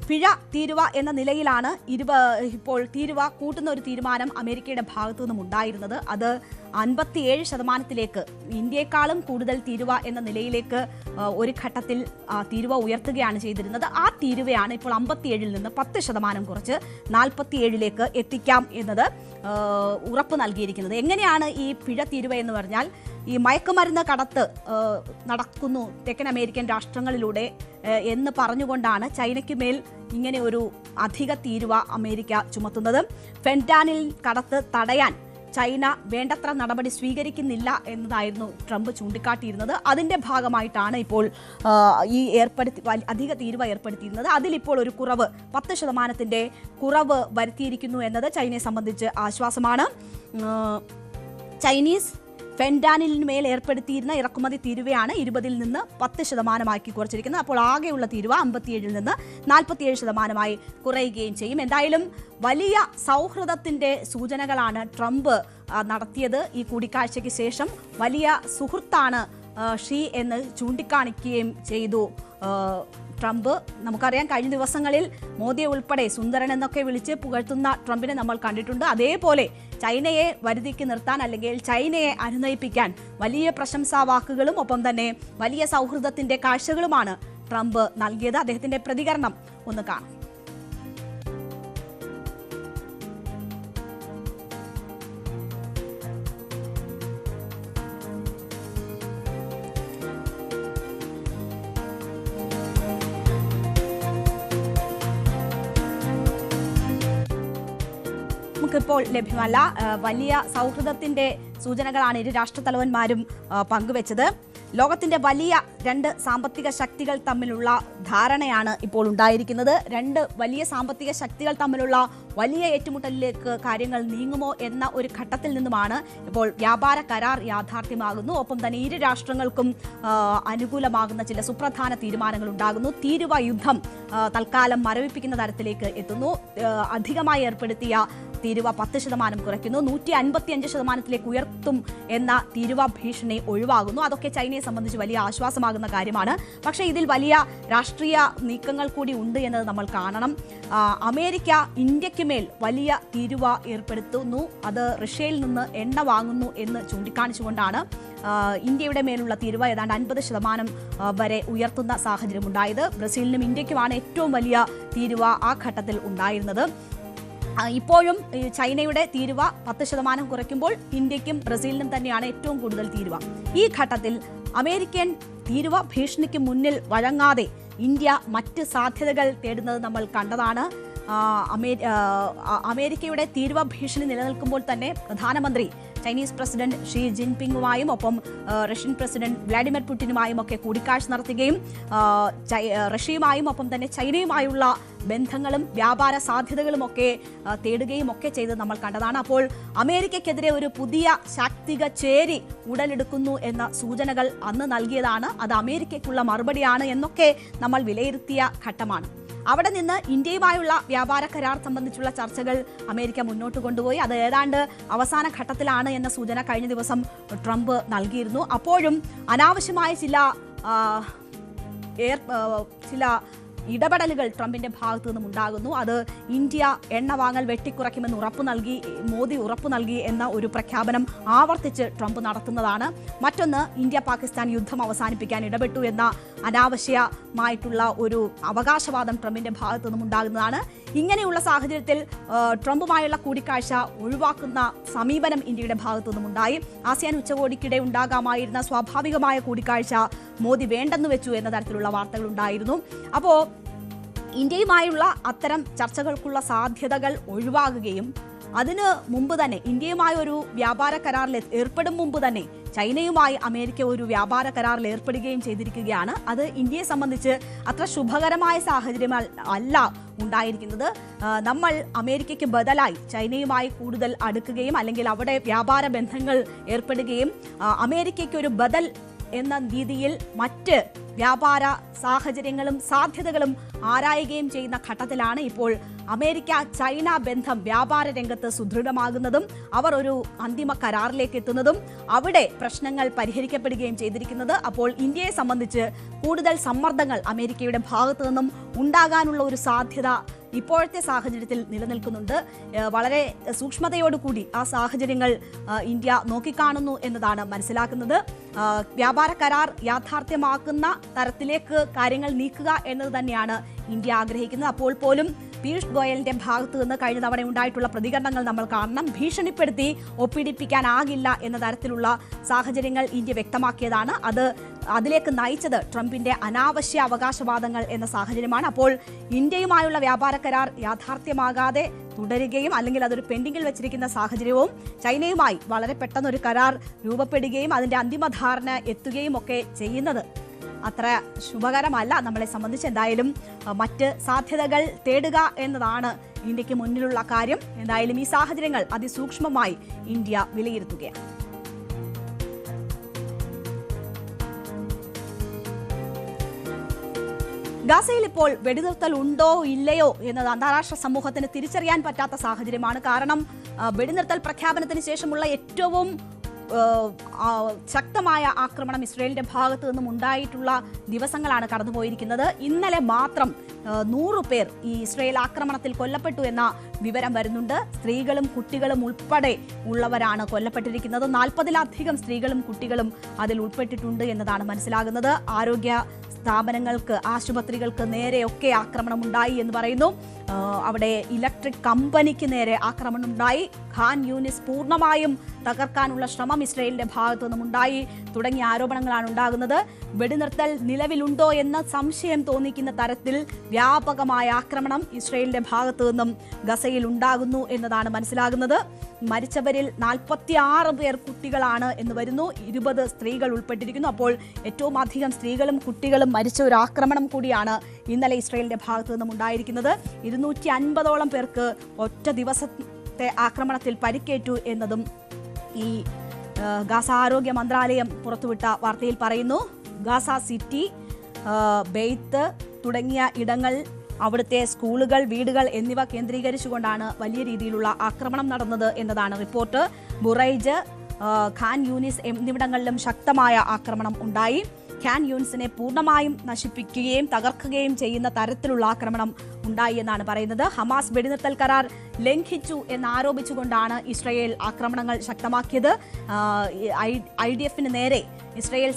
പിഴ തീരുവ എന്ന നിലയിലാണ് ഇപ്പോൾ തീരുവ കൂട്ടുന്ന ഒരു തീരുമാനം അമേരിക്കയുടെ ഭാഗത്തു നിന്നും ഉണ്ടായിരുന്നത്. അത് 57%-ലേക്ക്, ഇന്ത്യയെക്കാളും കൂടുതൽ തീരുവ എന്ന നിലയിലേക്ക് ഒരു ഘട്ടത്തിൽ തീരുവ ഉയർത്തുകയാണ് ചെയ്തിരുന്നത്. ആ തീരുവയാണ് ഇപ്പോൾ 57-ൽ നിന്ന് 10% കുറച്ച് 47-ലേക്ക് എത്തിക്കാം എന്നത് ഉറപ്പ് നൽകിയിരിക്കുന്നത്. എങ്ങനെയാണ് ഈ പിഴ തീരുവ എന്ന് പറഞ്ഞാൽ, ഈ മയക്കുമരുന്ന് കടത്ത് നടക്കുന്നു തെക്കൻ അമേരിക്കൻ രാഷ്ട്രങ്ങളിലൂടെ എന്ന് പറഞ്ഞുകൊണ്ടാണ് ചൈനയ്ക്ക് മേൽ ഇങ്ങനെ ഒരു അധിക തീരുവ അമേരിക്ക ചുമത്തുന്നത്. ഫെന്റാനിൽ കടത്ത് തടയാൻ ചൈന വേണ്ടത്ര നടപടി സ്വീകരിക്കുന്നില്ല എന്നതായിരുന്നു ട്രംപ് ചൂണ്ടിക്കാട്ടിയിരുന്നത്. അതിന്റെ ഭാഗമായിട്ടാണ് ഇപ്പോൾ ഈ അധിക തീരുവ ഏർപ്പെടുത്തിയിരുന്നത്. അതിലിപ്പോൾ ഒരു കുറവ് 10% കുറവ് വരുത്തിയിരിക്കുന്നു എന്നത് ചൈനയെ സംബന്ധിച്ച് ആശ്വാസമാണ്. ചൈനീസ് ഫെന്റാനിലിന് മേൽ ഏർപ്പെടുത്തിയിരുന്ന ഇറക്കുമതി തീരുവയാണ് 20-ൽ നിന്ന് 10% കുറച്ചിരിക്കുന്നത്. അപ്പോൾ ആകെയുള്ള തീരുവ 57-ൽ നിന്ന് 47% കുറയുകയും ചെയ്യും. എന്തായാലും വലിയ സൗഹൃദത്തിന്റെ സൂചനകളാണ് ട്രംപ് നടത്തിയത്. ഈ കൂടിക്കാഴ്ചയ്ക്ക് ശേഷം വലിയ സുഹൃത്താണ് ഷീ എന്ന് ചൂണ്ടിക്കാണിക്കുകയും ചെയ്തു ട്രംപ്. നമുക്കറിയാം, കഴിഞ്ഞ ദിവസങ്ങളിൽ മോദിയെ ഉൾപ്പെടെ സുന്ദരൻ എന്നൊക്കെ വിളിച്ച് പുകഴ്ത്തുന്ന ട്രംപിനെ നമ്മൾ കണ്ടിട്ടുണ്ട്. അതേപോലെ ചൈനയെ വരുതിക്ക് നിർത്താൻ അല്ലെങ്കിൽ ചൈനയെ അനുനയിപ്പിക്കാൻ വലിയ പ്രശംസാ വാക്കുകളും ഒപ്പം തന്നെ വലിയ സൗഹൃദത്തിന്റെ കാഴ്ചകളുമാണ് ട്രംപ് നൽകിയത്. അദ്ദേഹത്തിന്റെ പ്രതികരണം ഒന്ന് കാണാം. ഇപ്പോൾ ലഭ്യമല്ല. വലിയ സൗഹൃദത്തിന്റെ സൂചനകളാണ് ഇരു രാഷ്ട്രത്തലവന്മാരും പങ്കുവച്ചത്. ലോകത്തിന്റെ വലിയ 2 സാമ്പത്തിക ശക്തികൾ തമ്മിലുള്ള ധാരണയാണ് ഇപ്പോൾ ഉണ്ടായിരിക്കുന്നത്. 2 വലിയ സാമ്പത്തിക ശക്തികൾ തമ്മിലുള്ള വലിയ ഏറ്റുമുട്ടലിലേക്ക് കാര്യങ്ങൾ നീങ്ങുമോ എന്ന ഒരു ഘട്ടത്തിൽ നിന്നുമാണ് ഇപ്പോൾ വ്യാപാര കരാർ യാഥാർത്ഥ്യമാകുന്നു. ഒപ്പം തന്നെ ഇരു രാഷ്ട്രങ്ങൾക്കും അനുകൂലമാകുന്ന ചില സുപ്രധാന തീരുമാനങ്ങൾ ഉണ്ടാകുന്നു. തീരുവ യുദ്ധം തൽക്കാലം മരവിപ്പിക്കുന്ന തരത്തിലേക്ക് എത്തുന്നു. അധികമായി ഏർപ്പെടുത്തിയ തീരുവ 10% കുറയ്ക്കുന്നു. 155%-ലേക്ക് ഉയർത്തും എന്ന തീരുവ ഭീഷണി ഒഴിവാകുന്നു. അതൊക്കെ ചൈനയെ സംബന്ധിച്ച് വലിയ ആശ്വാസമാകുന്ന കാര്യമാണ്. പക്ഷേ ഇതിൽ വലിയ രാഷ്ട്രീയ നീക്കങ്ങൾ കൂടി ഉണ്ട് എന്നത് നമ്മൾ കാണണം. അമേരിക്ക ഇന്ത്യക്ക് മേൽ വലിയ തീരുവ ഏർപ്പെടുത്തുന്നു. അത് റഷ്യയിൽ നിന്ന് എണ്ണ വാങ്ങുന്നു എന്ന് ചൂണ്ടിക്കാണിച്ചുകൊണ്ടാണ് ഇന്ത്യയുടെ മേലുള്ള തീരുവ ഏതാണ്ട് 50% വരെ ഉയർത്തുന്ന സാഹചര്യം ഉണ്ടായത്. ബ്രസീലിനും ഇന്ത്യക്കുമാണ് ഏറ്റവും വലിയ തീരുവ ആ ഘട്ടത്തിൽ ഉണ്ടായിരുന്നത്. ഇപ്പോഴും ചൈനയുടെ തീരുവ 10% കുറയ്ക്കുമ്പോൾ ഇന്ത്യക്കും ബ്രസീലിനും തന്നെയാണ് ഏറ്റവും കൂടുതൽ തീരുവ. ഈ ഘട്ടത്തിൽ അമേരിക്കൻ തീരുവ ഭീഷണിക്ക് മുന്നിൽ വഴങ്ങാതെ ഇന്ത്യ മറ്റ് സാധ്യതകൾ തേടുന്നത് നമ്മൾ കണ്ടതാണ്. അമേരിക്കയുടെ തീരുവ ഭീഷണി നിലനിൽക്കുമ്പോൾ തന്നെ പ്രധാനമന്ത്രി ചൈനീസ് പ്രസിഡന്റ് ഷീ ജിൻപിങ്ങുമായും ഒപ്പം റഷ്യൻ പ്രസിഡന്റ് വ്ളാഡിമിർ പുടിനുമായും ഒക്കെ കൂടിക്കാഴ്ച നടത്തുകയും റഷ്യയുമായും ഒപ്പം തന്നെ ചൈനയുമായുള്ള ബന്ധങ്ങളും വ്യാപാര സാധ്യതകളും ഒക്കെ തേടുകയും ഒക്കെ ചെയ്ത് നമ്മൾ കണ്ടതാണ്. അപ്പോൾ അമേരിക്കയ്ക്കെതിരെ ഒരു പുതിയ ശാക്തിക ചേരി ഉടലെടുക്കുന്നു എന്ന സൂചനകൾ അന്ന് നൽകിയതാണ്. അത് അമേരിക്കയ്ക്കുള്ള മറുപടിയാണ് എന്നൊക്കെ നമ്മൾ വിലയിരുത്തിയ ഘട്ടമാണ്. അവിടെ നിന്ന് ഇന്ത്യയുമായുള്ള വ്യാപാര കരാർ സംബന്ധിച്ചുള്ള ചർച്ചകൾ അമേരിക്ക മുന്നോട്ട് കൊണ്ടുപോയി. അത് ഏതാണ്ട് അവസാന ഘട്ടത്തിലാണ് എന്ന സൂചന കഴിഞ്ഞ ദിവസം ട്രംപ് നൽകിയിരുന്നു. അപ്പോഴും അനാവശ്യമായ ചില ഇടപെടലുകൾ ട്രംപിന്റെ ഭാഗത്തു നിന്നും ഉണ്ടാകുന്നു. അത് ഇന്ത്യ എണ്ണ വാങ്ങൽ വെട്ടിക്കുറയ്ക്കുമെന്ന് മോദി ഉറപ്പു നൽകി എന്ന ഒരു പ്രഖ്യാപനം ആവർത്തിച്ച് ട്രംപ് നടത്തുന്നതാണ്. മറ്റൊന്ന്, ഇന്ത്യ പാകിസ്ഥാൻ യുദ്ധം അവസാനിപ്പിക്കാൻ ഇടപെട്ടു എന്ന അനാവശ്യമായിട്ടുള്ള ഒരു അവകാശവാദം ട്രംപിന്റെ ഭാഗത്തു നിന്നും ഉണ്ടാകുന്നതാണ്. ഇങ്ങനെയുള്ള സാഹചര്യത്തിൽ ട്രംപുമായുള്ള കൂടിക്കാഴ്ച ഒഴിവാക്കുന്ന സമീപനം ഇന്ത്യയുടെ ഭാഗത്തു നിന്നും ഉണ്ടായി. ആസിയാൻ ഉച്ചകോടിക്കിടെ ഉണ്ടാകാമായിരുന്ന സ്വാഭാവികമായ കൂടിക്കാഴ്ച മോദി വേണ്ടെന്ന് വെച്ചു എന്ന തരത്തിലുള്ള വാർത്തകൾ ഉണ്ടായിരുന്നു. അപ്പോൾ ഇന്ത്യയുമായുള്ള അത്തരം ചർച്ചകൾക്കുള്ള സാധ്യതകൾ ഒഴിവാകുകയും അതിന് മുമ്പ് തന്നെ ഇന്ത്യയുമായി ഒരു വ്യാപാര കരാറിൽ ഏർപ്പെടും മുമ്പ് തന്നെ ചൈനയുമായി അമേരിക്ക ഒരു വ്യാപാര കരാറിൽ ഏർപ്പെടുകയും ചെയ്തിരിക്കുകയാണ്. അത് ഇന്ത്യയെ സംബന്ധിച്ച് അത്ര ശുഭകരമായ സാഹചര്യം അല്ല ഉണ്ടായിരിക്കുന്നത്. നമ്മൾ അമേരിക്കയ്ക്ക് ബദലായി ചൈനയുമായി കൂടുതൽ അടുക്കുകയും അല്ലെങ്കിൽ അവിടെ വ്യാപാര ബന്ധങ്ങൾ ഏർപ്പെടുകയും അമേരിക്കയ്ക്ക് ഒരു ബദൽ എന്ന രീതിയിൽ മറ്റ് വ്യാപാര സാഹചര്യങ്ങളും സാധ്യതകളും ആരായുകയും ചെയ്യുന്ന ഘട്ടത്തിലാണ് ഇപ്പോൾ അമേരിക്ക ചൈന ബന്ധം വ്യാപാര രംഗത്ത് സുദൃഢമാകുന്നതും അവർ ഒരു അന്തിമ കരാറിലേക്ക് എത്തുന്നതും അവിടെ പ്രശ്നങ്ങൾ പരിഹരിക്കപ്പെടുകയും ചെയ്തിരിക്കുന്നത്. അപ്പോൾ ഇന്ത്യയെ സംബന്ധിച്ച് കൂടുതൽ സമ്മർദ്ദങ്ങൾ അമേരിക്കയുടെ ഭാഗത്തു നിന്നും ഉണ്ടാകാനുള്ള ഒരു സാധ്യത ഇപ്പോഴത്തെ സാഹചര്യത്തിൽ നിലനിൽക്കുന്നുണ്ട്. വളരെ സൂക്ഷ്മതയോടുകൂടി ആ സാഹചര്യങ്ങൾ ഇന്ത്യ നോക്കിക്കാണുന്നു എന്നതാണ് മനസ്സിലാക്കുന്നത്. വ്യാപാര കരാർ യാഥാർത്ഥ്യമാക്കുന്ന തരത്തിലേക്ക് കാര്യങ്ങൾ നീക്കുക എന്നത് തന്നെയാണ് ഇന്ത്യ ആഗ്രഹിക്കുന്നത്. അപ്പോൾ പോലും പീയൂഷ് ഗോയലിന്റെ ഭാഗത്തു നിന്ന് കഴിഞ്ഞ തവണ ഉണ്ടായിട്ടുള്ള പ്രതികരണങ്ങൾ നമ്മൾ കാണണം. ഭീഷണിപ്പെടുത്തി ഒപ്പിടിപ്പിക്കാനാകില്ല എന്ന തരത്തിലുള്ള സാഹചര്യങ്ങൾ ഇന്ത്യ വ്യക്തമാക്കിയതാണ്. അതിലേക്ക് നയിച്ചത് ട്രംപിന്റെ അനാവശ്യ അവകാശവാദങ്ങൾ എന്ന സാഹചര്യമാണ്. അപ്പോൾ ഇന്ത്യയുമായുള്ള വ്യാപാര കരാർ യാഥാർത്ഥ്യമാകാതെ തുടരുകയും അല്ലെങ്കിൽ അതൊരു പെൻഡിങ്ങിൽ വെച്ചിരിക്കുന്ന സാഹചര്യവും ചൈനയുമായി വളരെ പെട്ടെന്നൊരു കരാർ രൂപപ്പെടുകയും അതിന്റെ അന്തിമ ധാരണ എത്തുകയും ഒക്കെ ചെയ്യുന്നത് അത്ര ശുഭകരമല്ല നമ്മളെ സംബന്ധിച്ച്. എന്തായാലും മറ്റ് സാധ്യതകൾ തേടുക എന്നതാണ് ഇന്ത്യക്ക് മുന്നിലുള്ള കാര്യം. എന്തായാലും ഈ സാഹചര്യങ്ങൾ അതിസൂക്ഷ്മമായി ഇന്ത്യ വിലയിരുത്തുകയാണ്. ഗാസയിൽ ഇപ്പോൾ വെടിനിർത്തൽ ഉണ്ടോ ഇല്ലയോ എന്നത് അന്താരാഷ്ട്ര സമൂഹത്തിന് തിരിച്ചറിയാൻ പറ്റാത്ത സാഹചര്യമാണ്. കാരണം വെടിനിർത്തൽ പ്രഖ്യാപനത്തിന് ശേഷമുള്ള ഏറ്റവും ശക്തമായ ആക്രമണം ഇസ്രയേലിന്റെ ഭാഗത്തു നിന്നും ഉണ്ടായിട്ടുള്ള ദിവസങ്ങളാണ് കടന്നുപോയിരിക്കുന്നത്. ഇന്നലെ മാത്രം 100 പേർ ഈ ഇസ്രയേൽ ആക്രമണത്തിൽ കൊല്ലപ്പെട്ടു എന്ന വിവരം വരുന്നുണ്ട്. സ്ത്രീകളും കുട്ടികളും ഉൾപ്പെടെ ഉള്ളവരാണ് കൊല്ലപ്പെട്ടിരിക്കുന്നത്. 40-ലധികം സ്ത്രീകളും കുട്ടികളും അതിൽ ഉൾപ്പെട്ടിട്ടുണ്ട് എന്നതാണ് മനസ്സിലാകുന്നത്. ആരോഗ്യ സ്ഥാപനങ്ങൾക്ക്, ആശുപത്രികൾക്ക് നേരെയൊക്കെ ആക്രമണമുണ്ടായി എന്ന് പറയുന്നു. അവിടെ ഇലക്ട്രിക് കമ്പനിക്ക് നേരെ ആക്രമണമുണ്ടായി. ഖാൻ യൂനിസ് പൂർണ്ണമായും തകർക്കാനുള്ള ശ്രമം ഇസ്രയേലിന്റെ ഭാഗത്തു നിന്നും ഉണ്ടായി തുടങ്ങിയ ആരോപണങ്ങളാണ് ഉണ്ടാകുന്നത്. വെടിനിർത്തൽ നിലവിലുണ്ടോ എന്ന സംശയം തോന്നിക്കുന്ന തരത്തിൽ വ്യാപകമായ ആക്രമണം ഇസ്രയേലിന്റെ ഭാഗത്തു നിന്നും ഗസയിൽ ഉണ്ടാകുന്നു എന്നതാണ് മനസ്സിലാകുന്നത്. മരിച്ചവരിൽ 46 പേർ കുട്ടികളാണ് എന്ന് വരുന്നു. 20 സ്ത്രീകൾ ഉൾപ്പെട്ടിരിക്കുന്നു. അപ്പോൾ ഏറ്റവും അധികം സ്ത്രീകളും കുട്ടികളും മരിച്ച ഒരു ആക്രമണം കൂടിയാണ് ഇന്നലെ ഇസ്രയേലിന്റെ ഭാഗത്തു നിന്നും ഉണ്ടായിരിക്കുന്നത്. 250ഓളം പേർക്ക് ഒറ്റ ദിവസത്തെ ആക്രമണത്തിൽ പരിക്കേറ്റു എന്നതും ഈ ഗാസ ആരോഗ്യ മന്ത്രാലയം പുറത്തുവിട്ട വാർത്തയിൽ പറയുന്നു. ഗാസ സിറ്റി, ബെയ്ത്ത് തുടങ്ങിയ ഇടങ്ങൾ, അവിടുത്തെ സ്കൂളുകൾ, വീടുകൾ എന്നിവ കേന്ദ്രീകരിച്ചുകൊണ്ടാണ് വലിയ രീതിയിലുള്ള ആക്രമണം നടന്നത് എന്നതാണ് റിപ്പോർട്ട്. ബുറൈജ്, ഖാൻ യൂനിസ് എന്നിവിടങ്ങളിലും ശക്തമായ ആക്രമണം ഉണ്ടായി. ഖാൻ യൂനിസിനെ പൂർണ്ണമായും നശിപ്പിക്കുകയും തകർക്കുകയും ചെയ്യുന്ന തരത്തിലുള്ള ആക്രമണം ഉണ്ടായി എന്നാണ് പറയുന്നത്. ഹമാസ് വെടിനിർത്തൽ കരാർ ലംഘിച്ചു എന്നാരോപിച്ചുകൊണ്ടാണ് ഇസ്രയേൽ ആക്രമണങ്ങൾ ശക്തമാക്കിയത്. IDF-ന് നേരെ ഇസ്രയേൽ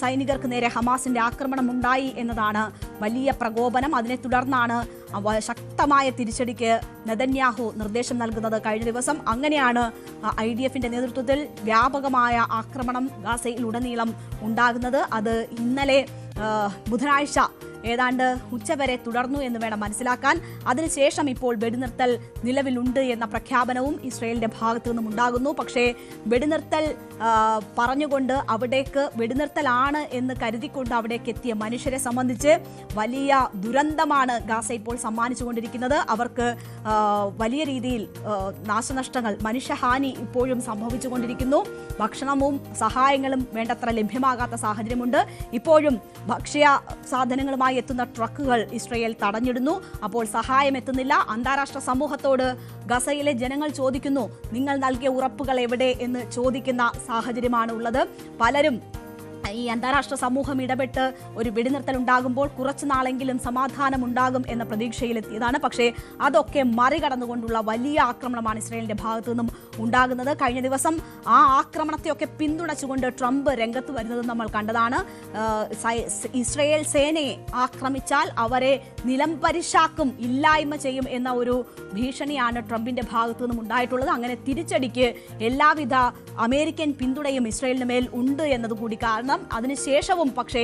സൈനികർക്ക് നേരെ ഹമാസിന്റെ ആക്രമണം ഉണ്ടായി എന്നതാണ് വലിയ പ്രകോപനം. അതിനെ തുടർന്നാണ് ശക്തമായ തിരിച്ചടിക്ക് നെതന്യാഹു നിർദ്ദേശം നൽകുന്നത് കഴിഞ്ഞ ദിവസം. അങ്ങനെയാണ് IDF-ന്റെ നേതൃത്വത്തിൽ വ്യാപകമായ ആക്രമണം ഗാസയിലുടനീളം ഉണ്ടാകുന്നത്. അത് ഇന്നലെ ബുധനാഴ്ച ഏതാണ്ട് ഉച്ചവരെ തുടർന്നു എന്ന് വേണം മനസ്സിലാക്കാൻ. അതിനുശേഷം ഇപ്പോൾ വെടിനിർത്തൽ നിലവിലുണ്ട് എന്ന പ്രഖ്യാപനവും ഇസ്രയേലിന്റെ ഭാഗത്തു നിന്നും ഉണ്ടാകുന്നു. പക്ഷേ വെടിനിർത്തൽ പറഞ്ഞുകൊണ്ട് അവിടേക്ക് വെടിനിർത്തലാണ് എന്ന് കരുതിക്കൊണ്ട് അവിടേക്ക് എത്തിയ മനുഷ്യരെ സംബന്ധിച്ച് വലിയ ദുരന്തമാണ് ഗാസ ഇപ്പോൾ സമ്മാനിച്ചുകൊണ്ടിരിക്കുന്നത്. അവർക്ക് വലിയ രീതിയിൽ നാശനഷ്ടങ്ങൾ, മനുഷ്യഹാനി ഇപ്പോഴും സംഭവിച്ചുകൊണ്ടിരിക്കുന്നു. ഭക്ഷണവും സഹായങ്ങളും വേണ്ടത്ര ലഭ്യമാകാത്ത സാഹചര്യമുണ്ട്. ഇപ്പോഴും ഭക്ഷ്യ സാധനങ്ങളുമായി എത്തുന്ന ട്രക്കുകൾ ഇസ്രയേൽ തടഞ്ഞിടുന്നു. അപ്പോൾ സഹായം എത്തുന്നില്ല. അന്താരാഷ്ട്ര സമൂഹത്തോട് ഗസയിലെ ജനങ്ങൾ ചോദിക്കുന്നു, നിങ്ങൾ നൽകിയ ഉറപ്പുകൾ എവിടെ എന്ന് ചോദിക്കുന്ന സാഹചര്യമാണ് ഉള്ളത്. പലരും ഈ അന്താരാഷ്ട്ര സമൂഹം ഇടപെട്ട് ഒരു വെടിനിർത്തൽ ഉണ്ടാകുമ്പോൾ കുറച്ചു നാളെങ്കിലും സമാധാനം ഉണ്ടാകും എന്ന പ്രതീക്ഷയിലെത്തിയതാണ്. പക്ഷേ അതൊക്കെ മറികടന്നുകൊണ്ടുള്ള വലിയ ആക്രമണമാണ് ഇസ്രയേലിന്റെ ഭാഗത്തു നിന്നും ഉണ്ടാകുന്നത്. കഴിഞ്ഞ ദിവസം ആ ആക്രമണത്തെയൊക്കെ പിന്തുണച്ചുകൊണ്ട് ട്രംപ് രംഗത്ത് വരുന്നത് നമ്മൾ കണ്ടതാണ്. ഇസ്രയേൽ സേനയെ ആക്രമിച്ചാൽ അവരെ നിലംപരിശാക്കും, ഇല്ലായ്മ ചെയ്യും എന്ന ഒരു ഭീഷണിയാണ് ട്രംപിന്റെ ഭാഗത്തു നിന്നും ഉണ്ടായിട്ടുള്ളത്. അങ്ങനെ തിരിച്ചടിക്ക് എല്ലാവിധ അമേരിക്കൻ പിന്തുണയും ഇസ്രയേലിന് മേൽ ഉണ്ട് എന്നതുകൂടി കാരണം. അതിനുശേഷവും പക്ഷേ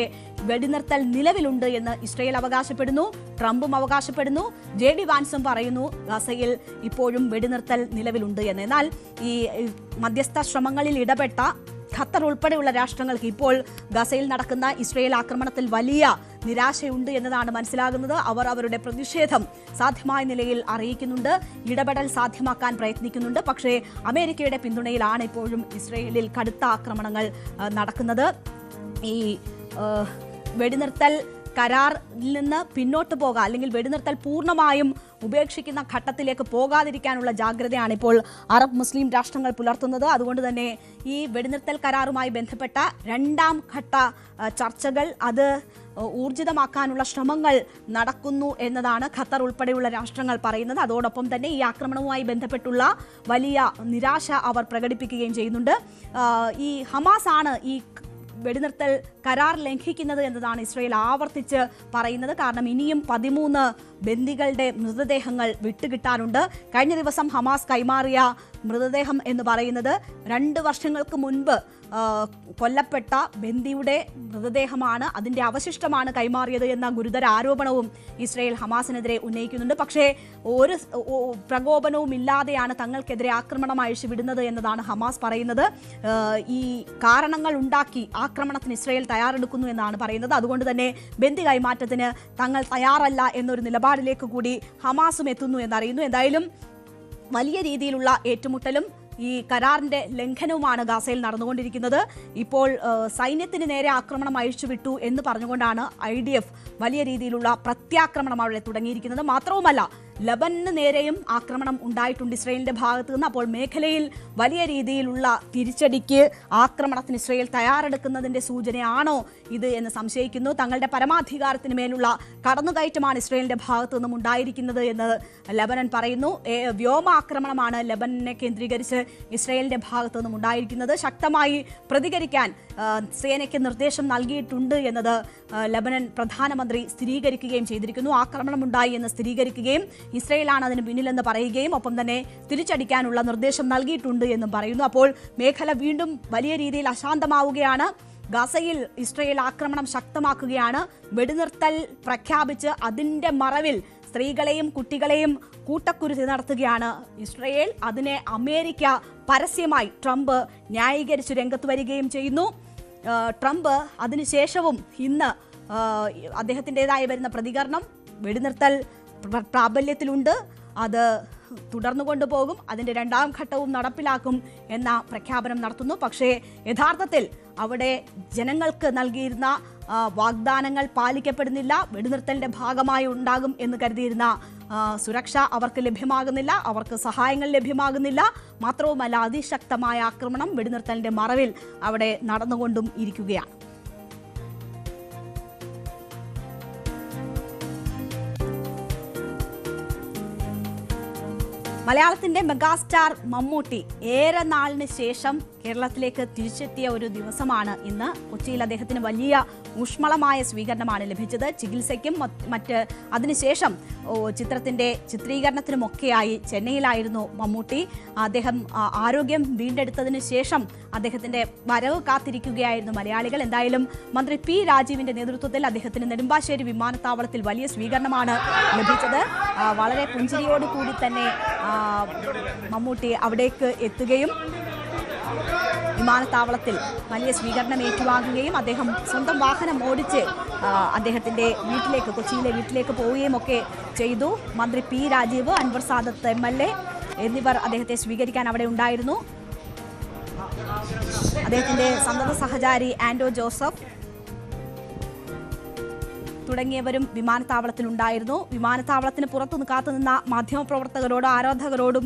വെടിനിർത്തൽ നിലവിലുണ്ട് എന്ന് ഇസ്രയേൽ അവകാശപ്പെടുന്നു, ട്രംപും അവകാശപ്പെടുന്നു, JD വാൻസും പറയുന്നു ഗസയിൽ ഇപ്പോഴും വെടിനിർത്തൽ നിലവിലുണ്ട് എന്ന്. എന്നാൽ ഈ മധ്യസ്ഥ ശ്രമങ്ങളിൽ ഇടപെട്ട ഖത്തർ ഉൾപ്പെടെയുള്ള രാഷ്ട്രങ്ങൾക്ക് ഇപ്പോൾ ഗസയിൽ നടക്കുന്ന ഇസ്രയേൽ ആക്രമണത്തിൽ വലിയ നിരാശയുണ്ട് എന്നതാണ് മനസ്സിലാകുന്നത്. അവർ അവരുടെ പ്രതിഷേധം സാധ്യമായ നിലയിൽ അറിയിക്കുന്നുണ്ട്, ഇടപെടൽ സാധ്യമാക്കാൻ പ്രയത്നിക്കുന്നുണ്ട്. പക്ഷേ അമേരിക്കയുടെ പിന്തുണയിലാണ് ഇപ്പോഴും ഇസ്രയേലിൽ കടുത്ത ആക്രമണങ്ങൾ നടക്കുന്നത്. ഈ വെടിനിർത്തൽ കരാറിൽ നിന്ന് പിന്നോട്ട് പോകാൻ, അല്ലെങ്കിൽ വെടിനിർത്തൽ പൂർണ്ണമായും ഉപേക്ഷിക്കുന്ന ഘട്ടത്തിലേക്ക് പോകാതിരിക്കാനുള്ള ജാഗ്രതയാണ് ഇപ്പോൾ അറബ് മുസ്ലിം രാഷ്ട്രങ്ങൾ പുലർത്തുന്നത്. അതുകൊണ്ട് തന്നെ ഈ വെടിനിർത്തൽ കരാറുമായി ബന്ധപ്പെട്ട രണ്ടാം ഘട്ട ചർച്ചകൾ അത് ഊർജിതമാക്കാനുള്ള ശ്രമങ്ങൾ നടക്കുന്നു എന്നതാണ് ഖത്തർ ഉൾപ്പെടെയുള്ള രാഷ്ട്രങ്ങൾ പറയുന്നത്. അതോടൊപ്പം തന്നെ ഈ ആക്രമണവുമായി ബന്ധപ്പെട്ടുള്ള വലിയ നിരാശ അവർ പ്രകടിപ്പിക്കുകയും ചെയ്യുന്നുണ്ട്. ഈ ഹമാസ് ആണ് ഈ വെടിനിർത്തൽ കരാർ ലംഘിക്കുന്നത് എന്നതാണ് ഇസ്രയേൽ ആവർത്തിച്ച് പറയുന്നത്. കാരണം ഇനിയും 13 ബന്ദികളുടെ മൃതദേഹങ്ങൾ വിട്ടുകിട്ടാനുണ്ട്. കഴിഞ്ഞ ദിവസം ഹമാസ് കൈമാറിയ മൃതദേഹം എന്ന് പറയുന്നത് 2 വർഷങ്ങൾക്ക് മുൻപ് കൊല്ലപ്പെട്ട ബന്ദിയുടെ മൃതദേഹമാണ്, അതിന്റെ അവശിഷ്ടമാണ് കൈമാറിയത് എന്ന ഗുരുതര ആരോപണവും ഇസ്രയേൽ ഹമാസിനെതിരെ ഉന്നയിക്കുന്നുണ്ട്. പക്ഷേ ഒരു പ്രകോപനവും ഇല്ലാതെയാണ് തങ്ങൾക്കെതിരെ ആക്രമണം അഴിച്ചുവിടുന്നത് എന്നതാണ് ഹമാസ് പറയുന്നത്. ഈ കാരണങ്ങൾ ഉണ്ടാക്കി ആക്രമണത്തിന് ഇസ്രയേൽ തയ്യാറെടുക്കുന്നു എന്നാണ് പറയുന്നത്. അതുകൊണ്ട് തന്നെ ബന്ദി കൈമാറ്റത്തിന് തങ്ങൾ തയ്യാറല്ല എന്നൊരു നിലപാടിലേക്ക് കൂടി ഹമാസും എത്തുന്നു എന്നറിയുന്നു. എന്തായാലും വലിയ രീതിയിലുള്ള ഏറ്റുമുട്ടലും ഈ കരാറിന്റെ ലംഘനവുമാണ് ഗാസയിൽ നടന്നുകൊണ്ടിരിക്കുന്നത്. ഇപ്പോൾ സൈന്യത്തിന് നേരെ ആക്രമണം അഴിച്ചുവിട്ടു എന്ന് പറഞ്ഞുകൊണ്ടാണ് IDF വലിയ രീതിയിലുള്ള പ്രത്യാക്രമണം അവിടെ തുടങ്ങിയിരിക്കുന്നത്. മാത്രവുമല്ല ലബനന് നേരെയും ആക്രമണം ഉണ്ടായിട്ടുണ്ട് ഇസ്രയേലിന്റെ ഭാഗത്ത് നിന്ന്. അപ്പോൾ മേഖലയിൽ വലിയ രീതിയിലുള്ള തിരിച്ചടിക്ക് ആക്രമണത്തിന് ഇസ്രയേൽ തയ്യാറെടുക്കുന്നതിന്റെ സൂചനയാണോ ഇത് എന്ന് സംശയിക്കുന്നു. തങ്ങളുടെ പരമാധികാരത്തിന് മേലുള്ള കടന്നുകയറ്റമാണ് ഇസ്രയേലിന്റെ ഭാഗത്തു നിന്നും ഉണ്ടായിരിക്കുന്നത് എന്ന് ലബനൻ പറയുന്നു. വ്യോമാക്രമണമാണ് ലബനനെ കേന്ദ്രീകരിച്ച് ഇസ്രയേലിന്റെ ഭാഗത്തു നിന്നും ഉണ്ടായിരിക്കുന്നത്. ശക്തമായി പ്രതികരിക്കാൻ സേനയ്ക്ക് നിർദ്ദേശം നൽകിയിട്ടുണ്ട് എന്നത് ലബനൻ പ്രധാനമന്ത്രി സ്ഥിരീകരിക്കുകയും ചെയ്തിരിക്കുന്നു. ആക്രമണമുണ്ടായി എന്ന് സ്ഥിരീകരിക്കുകയും ഇസ്രയേലാണ് അതിന് പിന്നിലെന്ന് പറയുകയും ഒപ്പം തന്നെ തിരിച്ചടിക്കാനുള്ള നിർദ്ദേശം നൽകിയിട്ടുണ്ട് എന്നും പറയുന്നു. അപ്പോൾ മേഖല വീണ്ടും വലിയ രീതിയിൽ അശാന്തമാവുകയാണ്. ഗസയിൽ ഇസ്രയേൽ ആക്രമണം ശക്തമാക്കുകയാണ്. വെടിനിർത്തൽ പ്രഖ്യാപിച്ച് അതിന്റെ മറവിൽ സ്ത്രീകളെയും കുട്ടികളെയും കൂട്ടക്കുരുതി നടത്തുകയാണ് ഇസ്രയേൽ. അതിനെ അമേരിക്ക പരസ്യമായി ട്രംപ് ന്യായീകരിച്ച് രംഗത്ത് വരികയും ചെയ്യുന്നു. ട്രംപ് അതിനുശേഷവും ഇന്ന് അദ്ദേഹത്തിൻ്റെതായി വരുന്ന പ്രതികരണം, വെടിനിർത്തൽ പ്രാബല്യത്തിലുണ്ട്, അത് തുടർന്നു കൊണ്ടുപോകും, അതിൻ്റെ 2ാം ഘട്ടവും നടപ്പിലാക്കും എന്ന പ്രഖ്യാപനം നടത്തുന്നു. പക്ഷേ യഥാർത്ഥത്തിൽ അവിടെ ജനങ്ങൾക്ക് നൽകിയിരുന്ന വാഗ്ദാനങ്ങൾ പാലിക്കപ്പെടുന്നില്ല. വെടിനിർത്തലിന്റെ ഭാഗമായി ഉണ്ടാകും എന്ന് കരുതിയിരുന്ന സുരക്ഷ അവർക്ക് ലഭ്യമാകുന്നില്ല, അവർക്ക് സഹായങ്ങൾ ലഭ്യമാകുന്നില്ല. മാത്രവുമല്ല അതിശക്തമായ ആക്രമണം വെടിനിർത്തലിന്റെ മറവിൽ അവിടെ നടന്നുകൊണ്ടും ഇരിക്കുകയാണ്. മലയാളത്തിന്റെ മെഗാസ്റ്റാർ മമ്മൂട്ടി ഏറെ നാളിന് ശേഷം കേരളത്തിലേക്ക് തിരിച്ചെത്തിയ ഒരു ദിവസമാണ് ഇന്ന്. കൊച്ചിയിൽ അദ്ദേഹത്തിന് വലിയ ഊഷ്മളമായ സ്വീകരണമാണ് ലഭിച്ചത്. ചികിത്സയ്ക്കും മറ്റ് അതിനുശേഷം ചിത്രത്തിന്റെ ചിത്രീകരണത്തിനുമൊക്കെയായി ചെന്നൈയിലായിരുന്നു മമ്മൂട്ടി. അദ്ദേഹം ആരോഗ്യം വീണ്ടെടുത്തതിന് ശേഷം അദ്ദേഹത്തിന്റെ വരവ് കാത്തിരിക്കുകയായിരുന്നു മലയാളികൾ. എന്തായാലും മന്ത്രി പി രാജീവിന്റെ നേതൃത്വത്തിൽ അദ്ദേഹത്തിന് നെടുമ്പാശ്ശേരി വിമാനത്താവളത്തിൽ വലിയ സ്വീകരണമാണ് ലഭിച്ചത്. വളരെ പുഞ്ചിരിയോടുകൂടി തന്നെ മമ്മൂട്ടി അവിടേക്ക് എത്തുകയും വിമാനത്താവളത്തിൽ വലിയ സ്വീകരണം ഏറ്റുവാങ്ങുകയും അദ്ദേഹം സ്വന്തം വാഹനം ഓടിച്ച് അദ്ദേഹത്തിന്റെ വീട്ടിലേക്ക്, കൊച്ചിയിലെ വീട്ടിലേക്ക് പോവുകയും ഒക്കെ ചെയ്തു. മന്ത്രി പി രാജീവ്, അൻവർ സാദത്ത് MLA എന്നിവർ അദ്ദേഹത്തെ സ്വീകരിക്കാൻ അവിടെ ഉണ്ടായിരുന്നു. അദ്ദേഹത്തിന്റെ സന്തത സഹചാരി ആൻഡോ ജോസഫ് തുടങ്ങിയവരും വിമാനത്താവളത്തിലുണ്ടായിരുന്നു. വിമാനത്താവളത്തിന് പുറത്തു കാത്തുനിന്ന മാധ്യമപ്രവർത്തകരോടും ആരാധകരോടും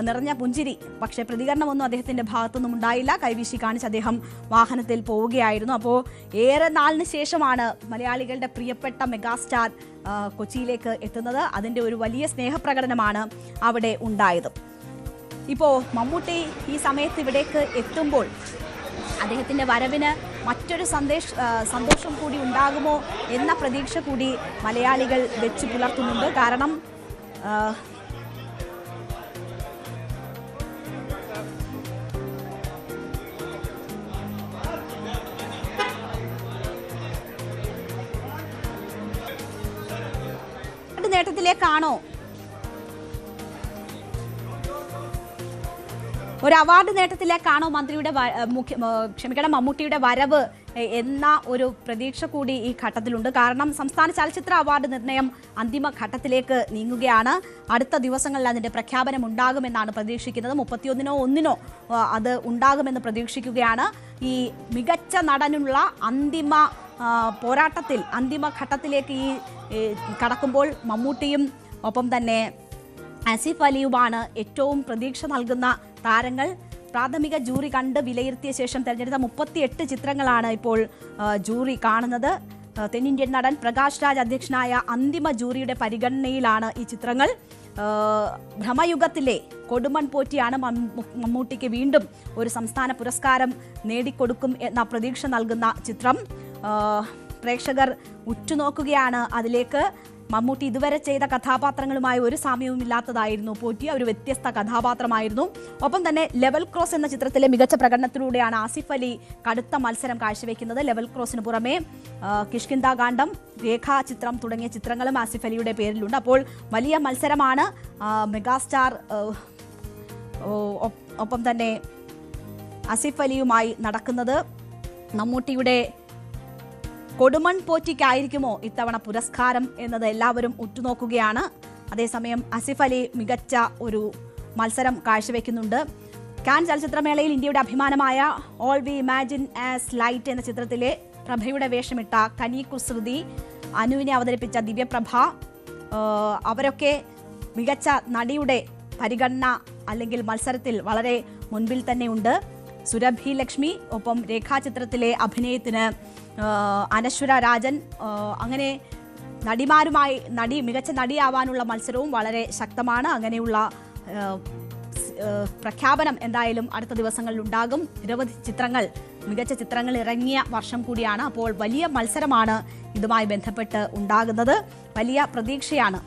നിറഞ്ഞ പുഞ്ചിരി. പക്ഷേ പ്രതികരണമൊന്നും അദ്ദേഹത്തിന്റെ ഭാഗത്തുനിന്നും ഉണ്ടായില്ല. കൈവീശി കാണിച്ച് അദ്ദേഹം വാഹനത്തിൽ പോവുകയായിരുന്നു. അപ്പോൾ ഏറെ നാളിന് ശേഷമാണ് മലയാളികളുടെ പ്രിയപ്പെട്ട മെഗാസ്റ്റാർ കൊച്ചിയിലേക്ക് എത്തുന്നത്. അതിന്റെ ഒരു വലിയ സ്നേഹപ്രകടനമാണ് അവിടെ ഉണ്ടായത്. ഇപ്പോൾ മമ്മൂട്ടി ഈ സമയത്ത് ഇവിടേക്ക് എത്തുമ്പോൾ അദ്ദേഹത്തിന്റെ വരവിന് മറ്റൊരു സന്തോഷം കൂടി ഉണ്ടാകുമോ എന്ന പ്രതീക്ഷ കൂടി മലയാളികൾ വെച്ചു പുലർത്തുന്നുണ്ട്. കാരണം നേട്ടത്തിലേക്കാണോ, ഒരു അവാർഡ് നേട്ടത്തിലേക്കാണോ മമ്മൂട്ടിയുടെ വരവ് എന്ന ഒരു പ്രതീക്ഷ കൂടി ഈ ഘട്ടത്തിലുണ്ട്. കാരണം സംസ്ഥാന ചലച്ചിത്ര അവാർഡ് നിർണയം അന്തിമ ഘട്ടത്തിലേക്ക് നീങ്ങുകയാണ്. അടുത്ത ദിവസങ്ങളിൽ അതിന്റെ പ്രഖ്യാപനം ഉണ്ടാകുമെന്നാണ് പ്രതീക്ഷിക്കുന്നത്. 31-നോ 1-നോ അത് ഉണ്ടാകുമെന്ന് പ്രതീക്ഷിക്കുകയാണ്. ഈ മികച്ച നടനുള്ള അന്തിമ പോരാട്ടത്തിൽ അന്തിമ ഘട്ടത്തിലേക്ക് ഈ കടക്കുമ്പോൾ മമ്മൂട്ടിയും ഒപ്പം തന്നെ ആസിഫ് അലിയുമാണ് ഏറ്റവും പ്രതീക്ഷ നൽകുന്ന താരങ്ങൾ. പ്രാഥമിക ജൂറി കണ്ട് വിലയിരുത്തിയ ശേഷം തെരഞ്ഞെടുത്ത 38 ചിത്രങ്ങളാണ് ഇപ്പോൾ ജൂറി കാണുന്നത്. തെന്നിന്ത്യൻ നടൻ പ്രകാശ് രാജ് അധ്യക്ഷനായ അന്തിമ ജൂറിയുടെ പരിഗണനയിലാണ് ഈ ചിത്രങ്ങൾ. ഭ്രമയുഗത്തിലെ കൊടുമൺ പോറ്റിയാണ് മമ്മൂട്ടിക്ക് വീണ്ടും ഒരു സംസ്ഥാന പുരസ്കാരം നേടിക്കൊടുക്കും എന്ന പ്രതീക്ഷ നൽകുന്ന ചിത്രം. പ്രേക്ഷകർ ഉറ്റുനോക്കുകയാണ് അതിലേക്ക്. മമ്മൂട്ടി ഇതുവരെ ചെയ്ത കഥാപാത്രങ്ങളുമായി ഒരു സാമ്യവുമില്ലാത്തതായിരുന്നു പോറ്റി. ഒരു വ്യത്യസ്ത കഥാപാത്രമായിരുന്നു. ഒപ്പം തന്നെ ലെവൽ ക്രോസ് എന്ന ചിത്രത്തിലെ മികച്ച പ്രകടനത്തിലൂടെയാണ് ആസിഫ് അലി കടുത്ത മത്സരം കാഴ്ചവെക്കുന്നത്. ലെവൽ ക്രോസിന് പുറമെ കിഷ്കിന്ധാകാന്ഡം, രേഖാചിത്രം തുടങ്ങിയ ചിത്രങ്ങളും ആസിഫ് അലിയുടെ പേരിലുണ്ട്. അപ്പോൾ വലിയ മത്സരമാണ് മെഗാസ്റ്റാർ ഒപ്പം തന്നെ ആസിഫ് അലിയുമായി നടക്കുന്നത്. മമ്മൂട്ടിയുടെ കൊടുമൺ പോറ്റിക്കായിരിക്കുമോ ഇത്തവണ പുരസ്കാരം എന്നത് എല്ലാവരും ഉറ്റുനോക്കുകയാണ്. അതേസമയം ആസിഫ് അലി മികച്ച ഒരു മത്സരം കാഴ്ചവെക്കുന്നുണ്ട്. കാൻ ചലച്ചിത്രമേളയിൽ ഇന്ത്യയുടെ അഭിമാനമായ all we imagine as light എന്ന ചിത്രത്തിലെ പ്രഭയുടെ വേഷമിട്ട കനി കുസൃതി, അനുവിനെ അവതരിപ്പിച്ച ദിവ്യപ്രഭ, അവരൊക്കെ മികച്ച നടിയുടെ പരിഗണന അല്ലെങ്കിൽ മത്സരത്തിൽ വളരെ മുൻപിൽ തന്നെയുണ്ട്. സുരഭി ലക്ഷ്മി, ഒപ്പം രേഖാചിത്രത്തിലെ അഭിനയത്തിന് അനശ്വര രാജൻ, അങ്ങനെ നടിമാരുമായി മികച്ച നടിയാവാനുള്ള മത്സരവും വളരെ ശക്തമാണ്. അങ്ങനെയുള്ള പ്രഖ്യാപനം എന്തായാലും അടുത്ത ദിവസങ്ങളിൽ ഉണ്ടാകും. നിരവധി ചിത്രങ്ങൾ, മികച്ച ചിത്രങ്ങൾ ഇറങ്ങിയ വർഷം കൂടിയാണ്. അപ്പോൾ വലിയ മത്സരമാണ് ഇതുമായി ബന്ധപ്പെട്ട് ഉണ്ടാകുന്നത്. വലിയ പ്രതീക്ഷയാണ്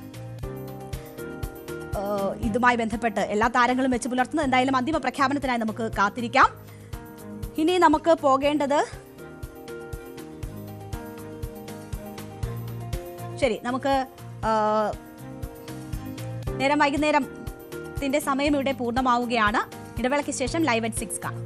ഇതുമായി ബന്ധപ്പെട്ട് എല്ലാ താരങ്ങളും വെച്ച് പുലർത്തുന്നത്. എന്തായാലും അന്തിമ പ്രഖ്യാപനത്തിനായി നമുക്ക് കാത്തിരിക്കാം. ഇനി നമുക്ക് പോകേണ്ടത്, ശരി, നമുക്ക് വൈകുന്നേരത്തിന്റെ സമയം ഇവിടെ പൂർണ്ണമാവുകയാണ്. ഇടവേളയ്ക്ക് ശേഷം ലൈവ് at 6 കാണാം.